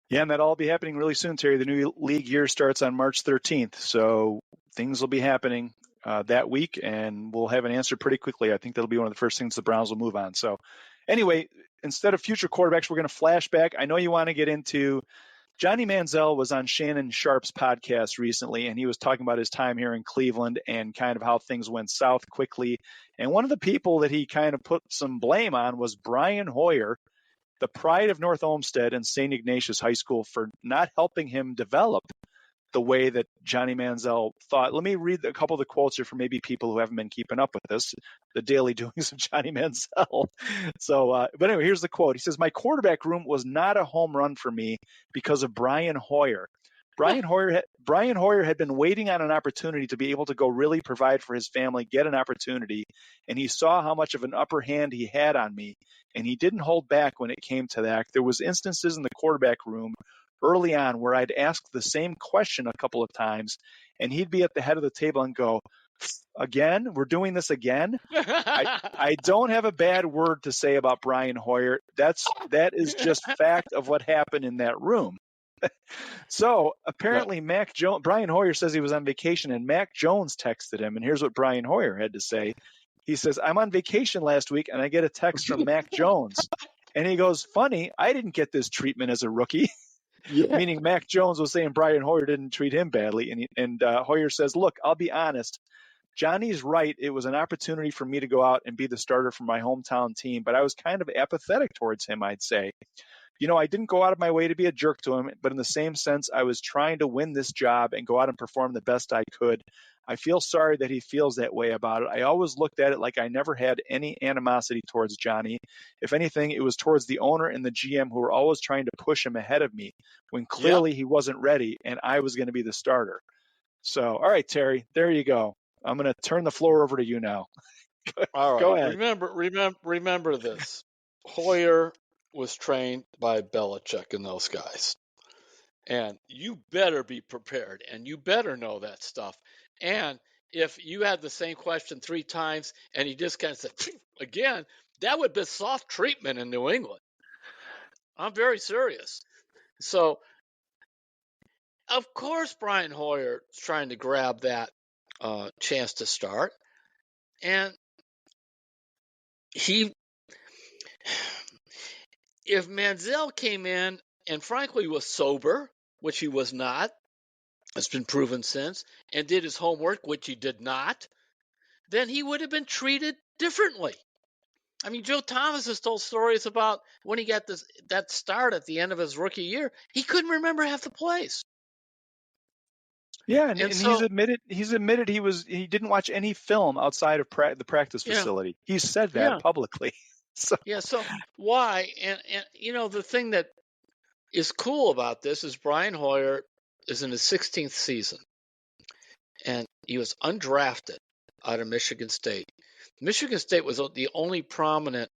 Yeah, and that'll all be happening really soon, Terry. The new league year starts on March 13th, so things will be happening that week, and we'll have an answer pretty quickly. I think that'll be one of the first things the Browns will move on. So anyway, instead of future quarterbacks, we're going to flash back. I know you want to get into Johnny Manziel was on Shannon Sharp's podcast recently, and he was talking about his time here in Cleveland and kind of how things went south quickly. And one of the people that he kind of put some blame on was Brian Hoyer, the pride of North Olmsted and St. Ignatius High School, for not helping him develop the way that Johnny Manziel thought. Let me read a couple of the quotes here for maybe people who haven't been keeping up with this, the daily doings of Johnny Manziel. But anyway, here's the quote. He says, "My quarterback room was not a home run for me because of Brian Hoyer. Brian Hoyer had been waiting on an opportunity to be able to go really provide for his family, get an opportunity, and he saw how much of an upper hand he had on me, and he didn't hold back when it came to that. There was instances in the quarterback room early on where I'd ask the same question a couple of times, and he'd be at the head of the table and go, 'Again? We're doing this again?' I don't have a bad word to say about Brian Hoyer. That is just fact of what happened in that room." So apparently Brian Hoyer says he was on vacation, and Mac Jones texted him, and here's what Brian Hoyer had to say. He says, "I'm on vacation last week, and I get a text from Mac Jones." And he goes, "Funny, I didn't get this treatment as a rookie." Yeah. Meaning Mac Jones was saying Brian Hoyer didn't treat him badly. And Hoyer says, "Look, I'll be honest. Johnny's right. It was an opportunity for me to go out and be the starter for my hometown team, but I was kind of apathetic towards him, I'd say. I didn't go out of my way to be a jerk to him, but in the same sense, I was trying to win this job and go out and perform the best I could. I feel sorry that he feels that way about it. I always looked at it like I never had any animosity towards Johnny. If anything, it was towards the owner and the GM who were always trying to push him ahead of me when clearly he wasn't ready and I was going to be the starter." So, all right, Terry, there you go. I'm going to turn the floor over to you now. All right. Go ahead. Remember this. Hoyer was trained by Belichick and those guys. And you better be prepared, and you better know that stuff. And if you had the same question 3 times and he just kind of said, again, that would be soft treatment in New England. I'm very serious. So, of course, Brian Hoyer is trying to grab that chance to start. And if Manziel came in and frankly was sober, which he was not, it's been proven since, and did his homework, which he did not, then he would have been treated differently. I mean, Joe Thomas has told stories about when he got that start at the end of his rookie year, he couldn't remember half the plays. Yeah, and so, he's admitted he didn't watch any film outside of the practice facility. Yeah. He said that publicly. So why? And the thing that is cool about this is Brian Hoyer is in his 16th season, and he was undrafted out of Michigan State. Michigan State was the only prominent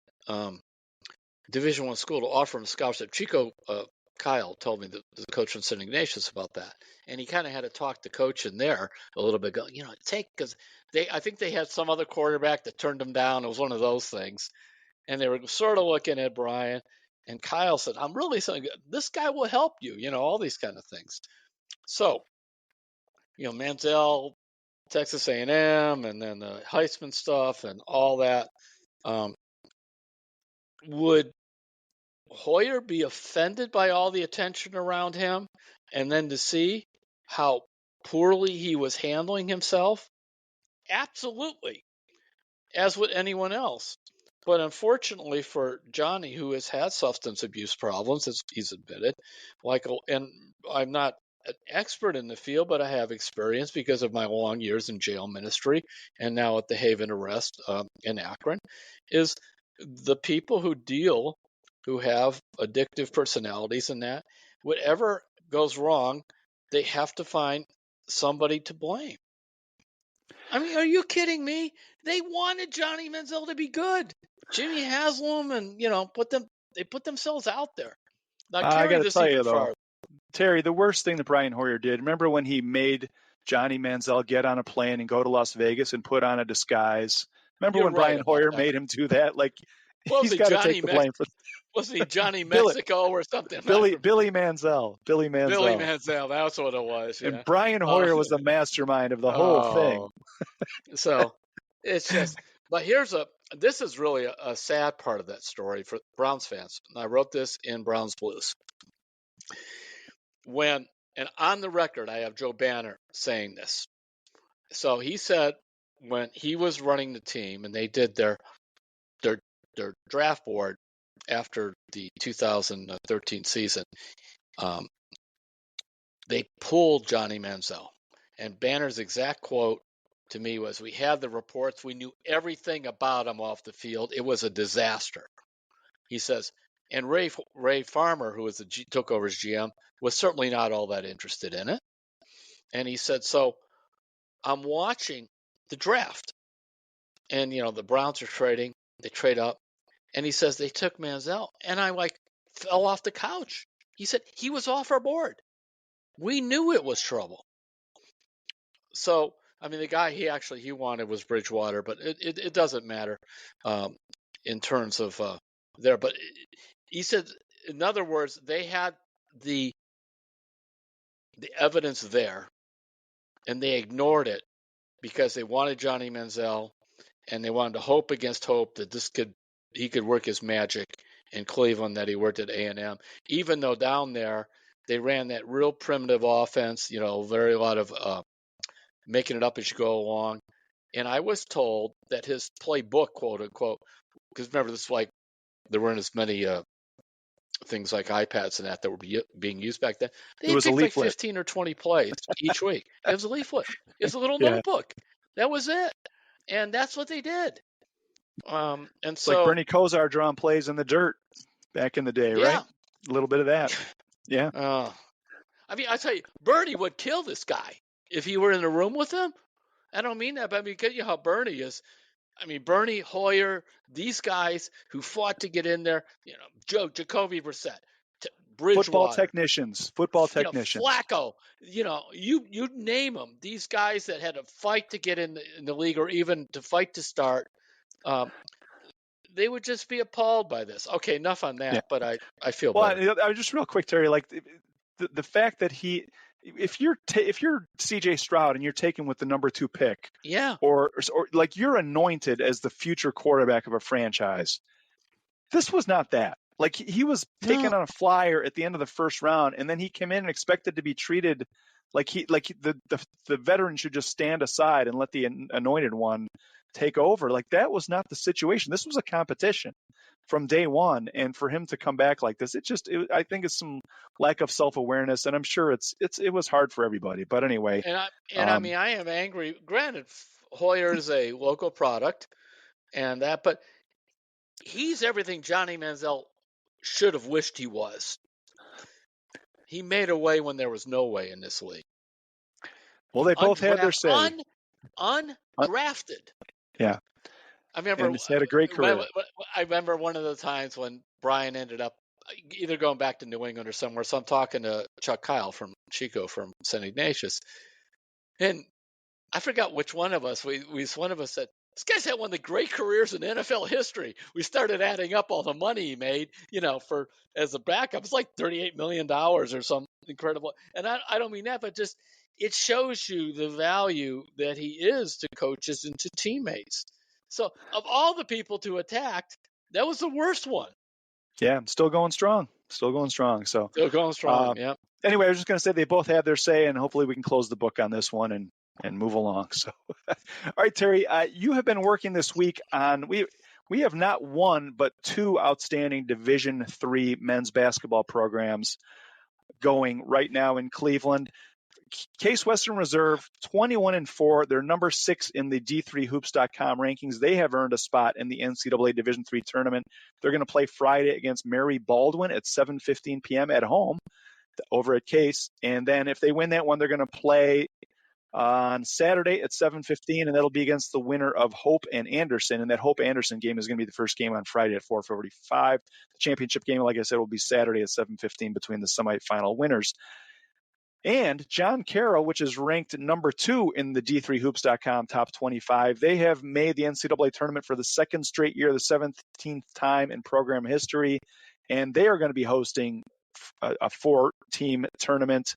Division I school to offer him a scholarship. Chico Kyle told me, the coach from St. Ignatius, about that, and he kind of had to talk the coach in there a little bit. Because I think they had some other quarterback that turned him down. It was one of those things, and they were sort of looking at Brian. And Kyle said, "I'm really saying this guy will help you." All these kind of things. So, Manziel, Texas A&M, and then the Heisman stuff and all that. would Hoyer be offended by all the attention around him, and then to see how poorly he was handling himself? Absolutely, as would anyone else. But unfortunately for Johnny, who has had substance abuse problems, as he's admitted, and I'm not an expert in the field, but I have experience because of my long years in jail ministry and now at the Haven Arrest in Akron, is the people who have addictive personalities and that, whatever goes wrong, they have to find somebody to blame. I mean, are you kidding me? They wanted Johnny Manziel to be good. Jimmy Haslam and, they put themselves out there. Now I carry got to this tell even you, though, farther. Terry, the worst thing that Brian Hoyer did, remember when he made Johnny Manziel get on a plane and go to Las Vegas and put on a disguise? Remember You're when right Brian about Hoyer that. made him do that? Like, What was he's he, got to take the blame for wasn't he Johnny Billy, Mexico or something? Billy Manziel. Billy Billy Manziel. Manziel, that's what it was, And yeah. Brian Hoyer was the mastermind of the whole thing. Oh, so it's just, but this is really a sad part of that story for Browns fans. I wrote this in Browns Blues. And on the record, I have Joe Banner saying this. So he said when he was running the team and they did their draft board after the 2013 season, they pulled Johnny Manziel. And Banner's exact quote to me was, "We had the reports. We knew everything about him off the field. It was a disaster." He says, and Ray Farmer, who took over as GM, was certainly not all that interested in it. And he said, so I'm watching the draft. And, the Browns are trading. They trade up. And he says they took Manziel. And I fell off the couch. He said he was off our board. We knew it was trouble. So, I mean, the guy he wanted was Bridgewater, but it doesn't matter in terms of there. But he said, in other words, they had the evidence there, and they ignored it because they wanted Johnny Manziel, and they wanted to hope against hope that he could work his magic in Cleveland, that he worked at A&M, even though down there they ran that real primitive offense, very lot of making it up as you go along. And I was told that his playbook, quote unquote, because remember, this there weren't as many things like iPads and that were being used back then. They It was a picked like leaflet. 15 or 20 plays each week. It was a leaflet. It was a little Yeah. notebook. That was it. And that's what they did. And It's so like Bernie Kosar drawing plays in the dirt back in the day, yeah. right? A little bit of that. Yeah. I mean, I tell you, Bernie would kill this guy if he were in a room with him. I don't mean that, but I mean, you know how Bernie is. I mean, Bernie, Hoyer, these guys who fought to get in there, Jacoby Brissett, Bridgewater, football technicians, Flacco, you name them. These guys that had to fight to get in the league, or even to fight to start, they would just be appalled by this. Okay, enough on that. Yeah. But I feel better. I just real quick, Terry, like the fact that if you're CJ Stroud and you're taken with the number 2 pick, yeah, or like you're anointed as the future quarterback of a franchise, this was not that. Like he was taken on a flyer at the end of the first round, and then he came in and expected to be treated like the veteran should just stand aside and let the anointed one take over. Like that was not the situation. This was a competition from day one, and for him to come back like this, I think it's some lack of self-awareness, and I'm sure it was hard for everybody. But anyway, I mean, I am angry. Granted, Hoyer is a local product, and that, but he's everything Johnny Manziel should have wished he was. He made a way when there was no way in this league. Well, they both had their say. Undrafted. Yeah. I remember. And he's had a great career. I remember one of the times when Brian ended up either going back to New England or somewhere. So I'm talking to Chuck Kyle from Chico from St. Ignatius, and I forgot which one of us. One of us said, "This guy's had one of the great careers in NFL history." We started adding up all the money he made, for as a backup. It's like $38 million or something incredible. And I don't mean that, but just it shows you the value that he is to coaches and to teammates. So of all the people to attack, That was the worst one. Yeah, still going strong. Still going strong. So Still going strong. Yeah. Anyway, I was just going to say they both have their say, and hopefully we can close the book on this one and move along. So, all right, Terry, you have been working this week on we have not one but two outstanding Division III men's basketball programs going right now in Cleveland. Case Western Reserve, 21-4. They're number 6 in the D3Hoops.com rankings. They have earned a spot in the NCAA Division III tournament. They're going to play Friday against Mary Baldwin at 7:15 p.m. at home over at Case. And then if they win that one, they're going to play on Saturday at 7:15, and that'll be against the winner of Hope and Anderson. And that Hope Anderson game is going to be the first game on Friday at 4:45. The championship game, like I said, will be Saturday at 7:15 between the semifinal winners. And John Carroll, which is ranked number 2 in the D3Hoops.com top 25, they have made the NCAA tournament for the second straight year, the 17th time in program history. And they are going to be hosting a 4-team tournament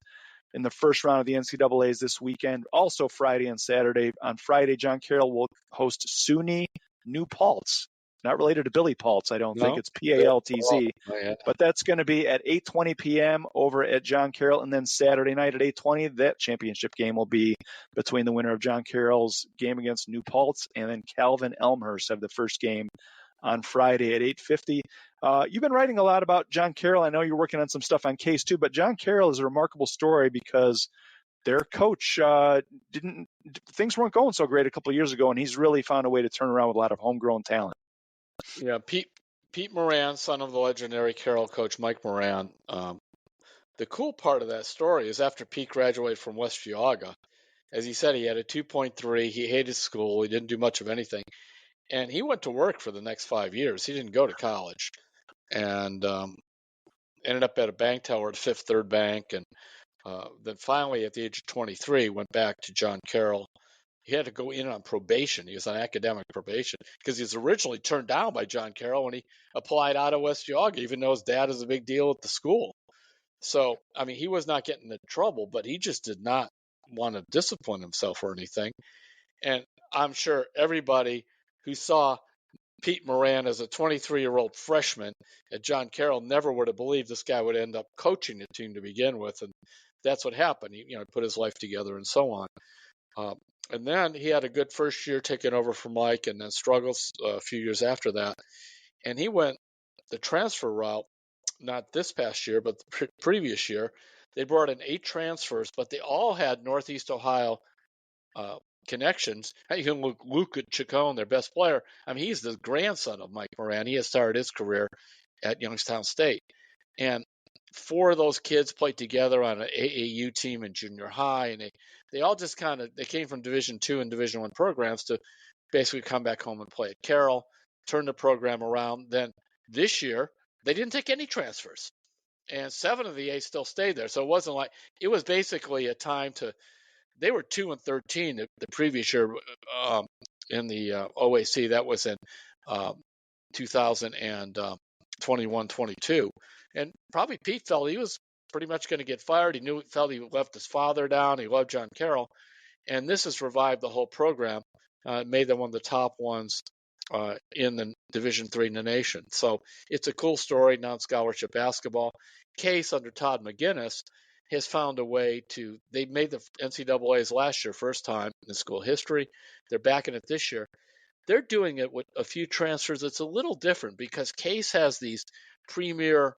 in the first round of the NCAAs this weekend, also Friday and Saturday. On Friday, John Carroll will host SUNY New Paltz. Not related to Billy Paltz, I don't think. It's Paltz. Oh, yeah. But that's going to be at 8:20 p.m. over at John Carroll. And then Saturday night at 8:20, that championship game will be between the winner of John Carroll's game against New Paltz and then Calvin Elmhurst have the first game on Friday at 8:50. You've been writing a lot about John Carroll. I know you're working on some stuff on Case too, but John Carroll is a remarkable story because their coach things weren't going so great a couple of years ago, and he's really found a way to turn around with a lot of homegrown talent. Yeah, Pete Moran, son of the legendary Carroll coach Mike Moran. The cool part of that story is after Pete graduated from West Geauga, as he said, he had a 2.3. He hated school. He didn't do much of anything. And he went to work for the next 5 years. He didn't go to college. And ended up at a bank teller at Fifth Third Bank. And then finally, at the age of 23, went back to John Carroll. He had to go in on probation. He was on academic probation because he was originally turned down by John Carroll when he applied out of West Geauga, even though his dad is a big deal at the school. So, I mean, he was not getting into trouble, but he just did not want to discipline himself or anything. And I'm sure everybody who saw Pete Moran as a 23-year-old freshman at John Carroll never would have believed this guy would end up coaching the team to begin with. And that's what happened. He put his life together and so on. And then he had a good first year taking over from Mike and then struggles a few years after that. And he went the transfer route, not this past year, but the previous year. They brought in 8 transfers, but they all had Northeast Ohio connections. You can look Luke Chacon, their best player. I mean, he's the grandson of Mike Moran. He has started his career at Youngstown State. And 4 of those kids played together on an AAU team in junior high, and they all just they came from Division II and Division I programs to basically come back home and play at Carroll, turn the program around. Then this year, they didn't take any transfers, and 7 of the 8 still stayed there. So it wasn't like it was basically a time to. They were 2-13 the previous year in the OAC. That was in 2021-22. And probably Pete felt he was pretty much going to get fired. He felt he left his father down. He loved John Carroll. And this has revived the whole program, made them one of the top ones in the Division III in the nation. So it's a cool story, non-scholarship basketball. Case under Todd McGinnis has found a way to – they made the NCAAs last year, first time in school history. They're back in it this year. They're doing it with a few transfers. It's a little different because Case has these premier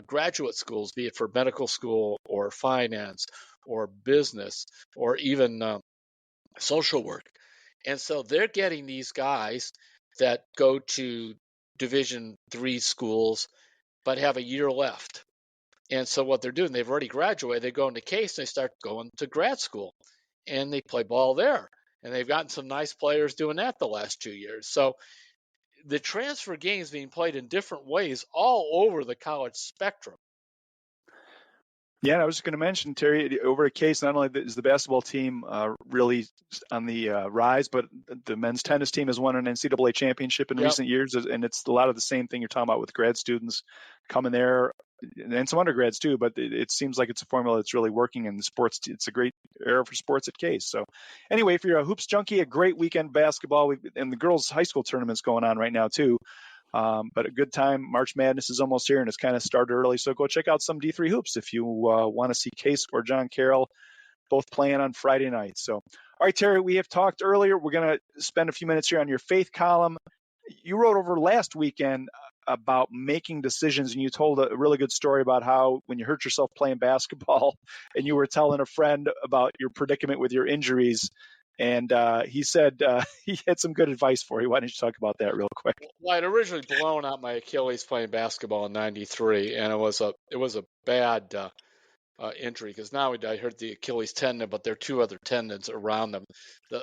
graduate schools, be it for medical school or finance or business or even social work. And so they're getting these guys that go to Division III schools but have a year left. And so what they're doing, they've already graduated. They go into Case and they start going to grad school and they play ball there. And they've gotten some nice players doing that the last 2 years. So the transfer game is being played in different ways all over the college spectrum. Yeah, I was just going to mention, Terry, over at Case, not only is the basketball team really on the rise, but the men's tennis team has won an NCAA championship in recent years, and it's a lot of the same thing you're talking about with grad students coming there, and some undergrads too, but it seems like it's a formula that's really working in the sports. It's a great era for sports at Case. So anyway, if you're a hoops junkie, a great weekend basketball, and the girls' high school tournament's going on right now too. But a good time. March Madness is almost here, and it's kind of started early. So go check out some D3 hoops if you want to see Case or John Carroll both playing on Friday night. So, all right, Terry, we have talked earlier. We're going to spend a few minutes here on your faith column. You wrote over last weekend about making decisions, and you told a really good story about how when you hurt yourself playing basketball and you were telling a friend about your predicament with your injuries, and he said he had some good advice for you. Why don't you talk about that real quick? Well, I'd originally blown out my Achilles playing basketball in '93, and it was a bad injury because now I hurt the Achilles tendon, but there are two other tendons around them,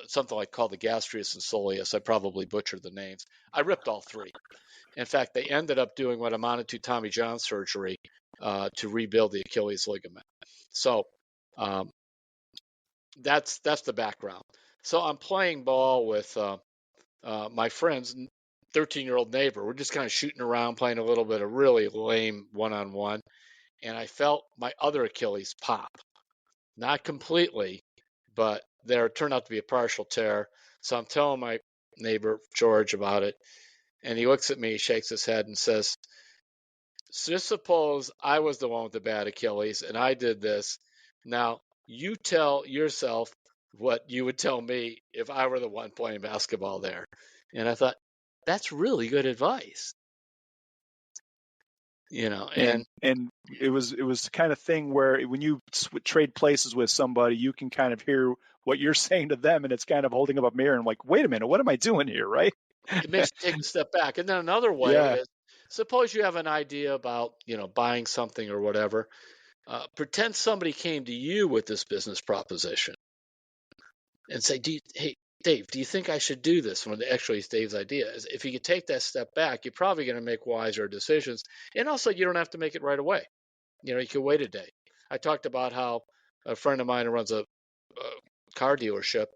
something like called the gastrius and soleus. I probably butchered the names. I ripped all three. In fact, they ended up doing what amounted to Tommy John surgery to rebuild the Achilles ligament. So that's the background. So I'm playing ball with my friend's 13-year-old neighbor. We're just kind of shooting around, playing a little bit of really lame one-on-one, and I felt my other Achilles pop. Not completely, but there turned out to be a partial tear. So I'm telling my neighbor, George, about it, and he looks at me, shakes his head, and says, just suppose I was the one with the bad Achilles, and I did this. Now, you tell yourself what you would tell me if I were the one playing basketball there. And I thought, that's really good advice. And it was the kind of thing where when you trade places with somebody, you can kind of hear what you're saying to them, and it's kind of holding up a mirror and like, wait a minute, what am I doing here, right? It makes you take a step back. And then another way is, suppose you have an idea about, buying something or whatever. Pretend somebody came to you with this business proposition and say, hey, Dave, do you think I should do this? When actually it's Dave's idea. If you could take that step back, you're probably going to make wiser decisions. And also, you don't have to make it right away. You can wait a day. I talked about how a friend of mine who runs a car dealership,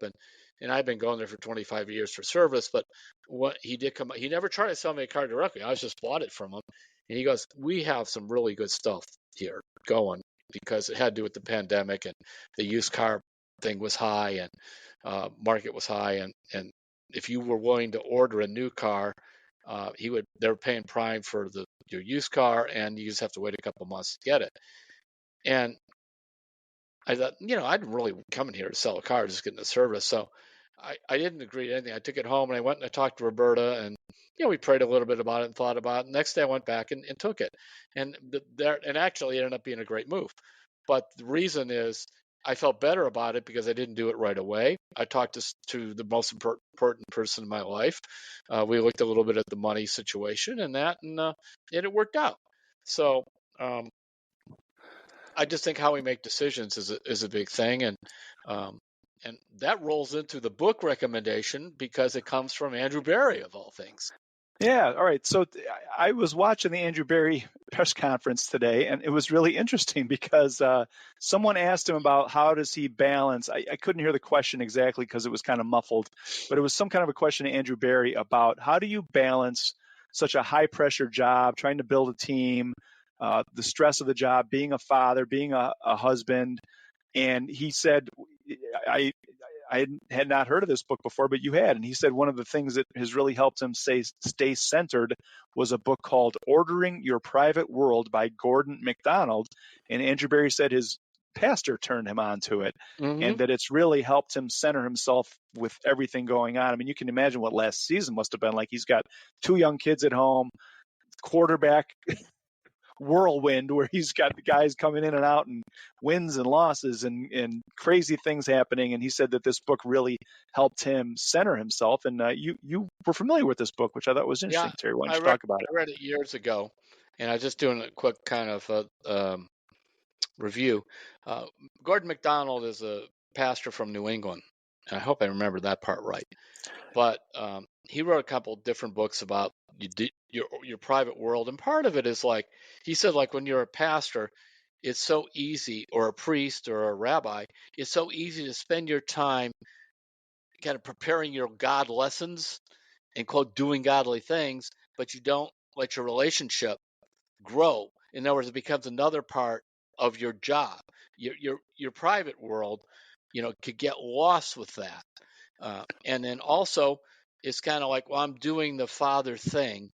and I've been going there for 25 years for service, but what he did come, he never tried to sell me a car directly. I just bought it from him. And he goes, we have some really good stuff here going because it had to do with the pandemic and the used car thing was high and market was high. And if you were willing to order a new car, they were paying prime for your used car, and you just have to wait a couple months to get it. And I thought, I didn't really come in here to sell a car, just getting a service. So I didn't agree to anything. I took it home and I went and I talked to Roberta, and we prayed a little bit about it and thought about it. Next day I went back and took it, and actually it ended up being a great move. But the reason is I felt better about it because I didn't do it right away. I talked to the most important person in my life. We looked a little bit at the money situation and it worked out. So I just think how we make decisions is a big thing, and that rolls into the book recommendation because it comes from Andrew Barry of all things. Yeah. All right. So I was watching the Andrew Barry press conference today, and it was really interesting because someone asked him about how does he balance. I couldn't hear the question exactly because it was kind of muffled, but it was some kind of a question to Andrew Barry about how do you balance such a high pressure job, trying to build a team, the stress of the job, being a father, being a husband. And he said, I had not heard of this book before, but you had. And he said one of the things that has really helped him stay centered was a book called Ordering Your Private World by Gordon MacDonald. And Andrew Barry said his pastor turned him on to it, and that it's really helped him center himself with everything going on. I mean, you can imagine what last season must have been like. He's got 2 young kids at home, quarterback whirlwind where he's got the guys coming in and out and wins and losses and crazy things happening. And he said that this book really helped him center himself. And you were familiar with this book, which I thought was interesting, Terry. Why don't you talk about it? I read it years ago, and I was just doing a quick kind of review. Gordon MacDonald is a pastor from New England. I hope I remember that part right. But he wrote a couple different books about your private world, and part of it is like he said, like when you're a pastor, it's so easy, or a priest or a rabbi, it's so easy to spend your time kind of preparing your God lessons and quote doing godly things, but you don't let your relationship grow. In other words, it becomes another part of your job. Your private world, could get lost with that. And then also, it's kind of like, well, I'm doing the father thing,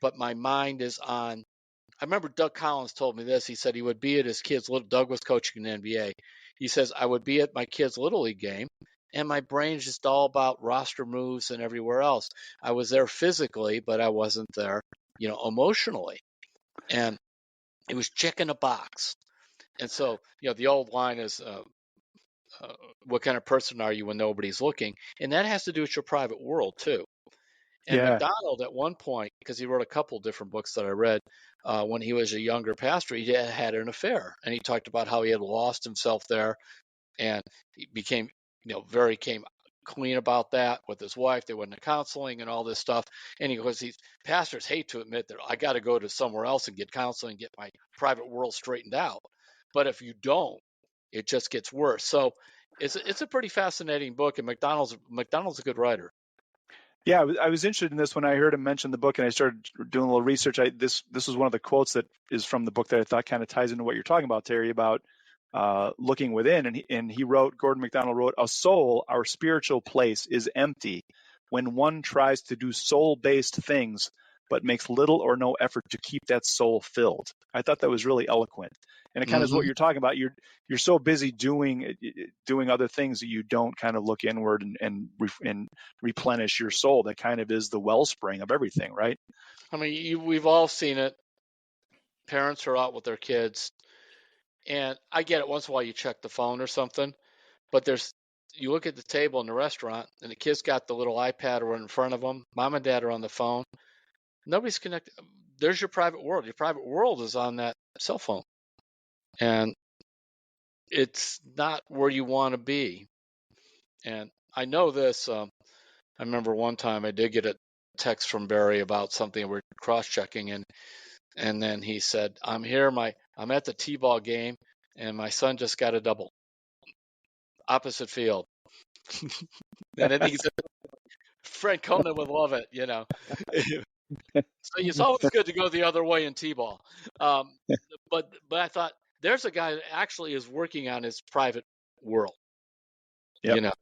but my mind is on. I remember Doug Collins told me this. He said he would be at his kids' little. Doug was coaching in the NBA. He says I would be at my kids' little league game, and my brain's just all about roster moves and everywhere else. I was there physically, but I wasn't there, emotionally. And it was checking a box. And so, the old line is, what kind of person are you when nobody's looking? And that has to do with your private world too. And Yeah. McDonald at one point, because he wrote a couple different books that I read when he was a younger pastor, he had an affair, and he talked about how he had lost himself there, and he became, came clean about that with his wife. They went to counseling and all this stuff. And he goes, these pastors hate to admit that I got to go to somewhere else and get counseling, get my private world straightened out. But if you don't, it just gets worse. So it's a pretty fascinating book, and McDonald's a good writer. Yeah, I was interested in this when I heard him mention the book, and I started doing a little research. This was one of the quotes that is from the book that I thought kind of ties into what you're talking about, Terry, about looking within. And he wrote, Gordon MacDonald wrote, "A soul, our spiritual place, is empty when one tries to do soul-based things, but makes little or no effort to keep that soul filled." I thought that was really eloquent. And it kind of is what you're talking about. You're so busy doing other things that you don't kind of look inward and replenish your soul. That kind of is the wellspring of everything, right? I mean, we've all seen it. Parents are out with their kids, and I get it. Once in a while, you check the phone or something, but you look at the table in the restaurant, and the kid's got the little iPad in front of them. Mom and dad are on the phone. Nobody's connected. There's your private world. Your private world is on that cell phone. And it's not where you want to be. And I know this. I remember one time I did get a text from Barry about something. We're cross-checking, and then he said, I'm at the T-ball game, and my son just got a double. Opposite field. And then he said, Fred Conan would love it, So it's always good to go the other way in T-ball. But I thought, there's a guy that actually is working on his private world. Yep.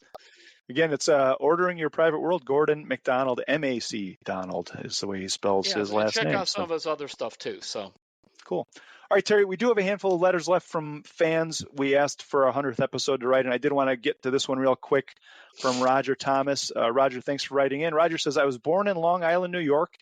Again, it's ordering your private world. Gordon MacDonald, M-A-C Donald is the way he spells his last name. Check out some of his other stuff too. So cool. All right, Terry, we do have a handful of letters left from fans. We asked for a 100th episode to write, and I did want to get to this one real quick from Roger Thomas. Roger, thanks for writing in. Roger says, I was born in Long Island, New York,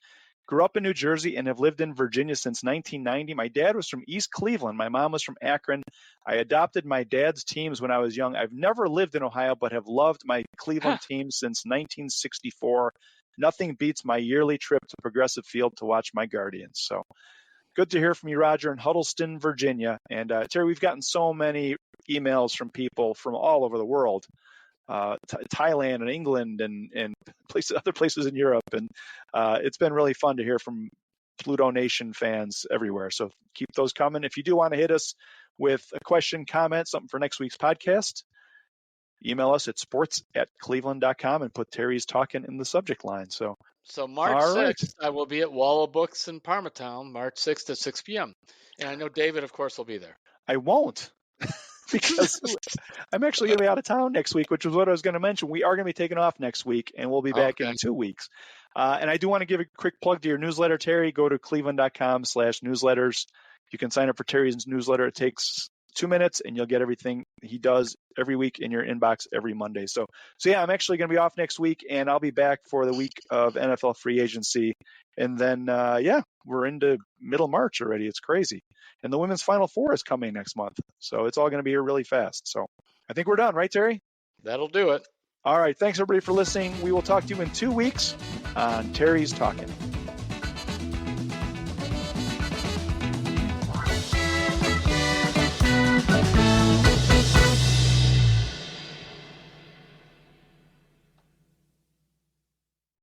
grew up in New Jersey, and have lived in Virginia since 1990. My dad was from East Cleveland. My mom was from Akron. I adopted my dad's teams when I was young. I've never lived in Ohio, but have loved my Cleveland team since 1964. Nothing beats my yearly trip to Progressive Field to watch my Guardians. So good to hear from you, Roger, in Huddleston, Virginia. And Terry, we've gotten so many emails from people from all over the world. Thailand and England and other places in Europe. And it's been really fun to hear from Pluto Nation fans everywhere. So keep those coming. If you do want to hit us with a question, comment, something for next week's podcast, email us at sports@cleveland.com and put Terry's Talkin in the subject line. So March 6th, I will be at Wallow Books in Parmatown, March 6th at 6 p.m. And I know David, of course, will be there. I won't. Because I'm actually going to be out of town next week, which was what I was going to mention. We are going to be taking off next week, and we'll be back in 2 weeks. And I do want to give a quick plug to your newsletter, Terry. Go to cleveland.com/newsletters. You can sign up for Terry's newsletter. It takes 2 minutes, and you'll get everything he does every week in your inbox every Monday. So yeah, I'm actually going to be off next week, and I'll be back for the week of NFL free agency. And then, we're into middle March already. It's crazy. And the women's Final Four is coming next month. So it's all going to be here really fast. So I think we're done, right, Terry? That'll do it. All right. Thanks, everybody, for listening. We will talk to you in 2 weeks on Terry's Talkin'.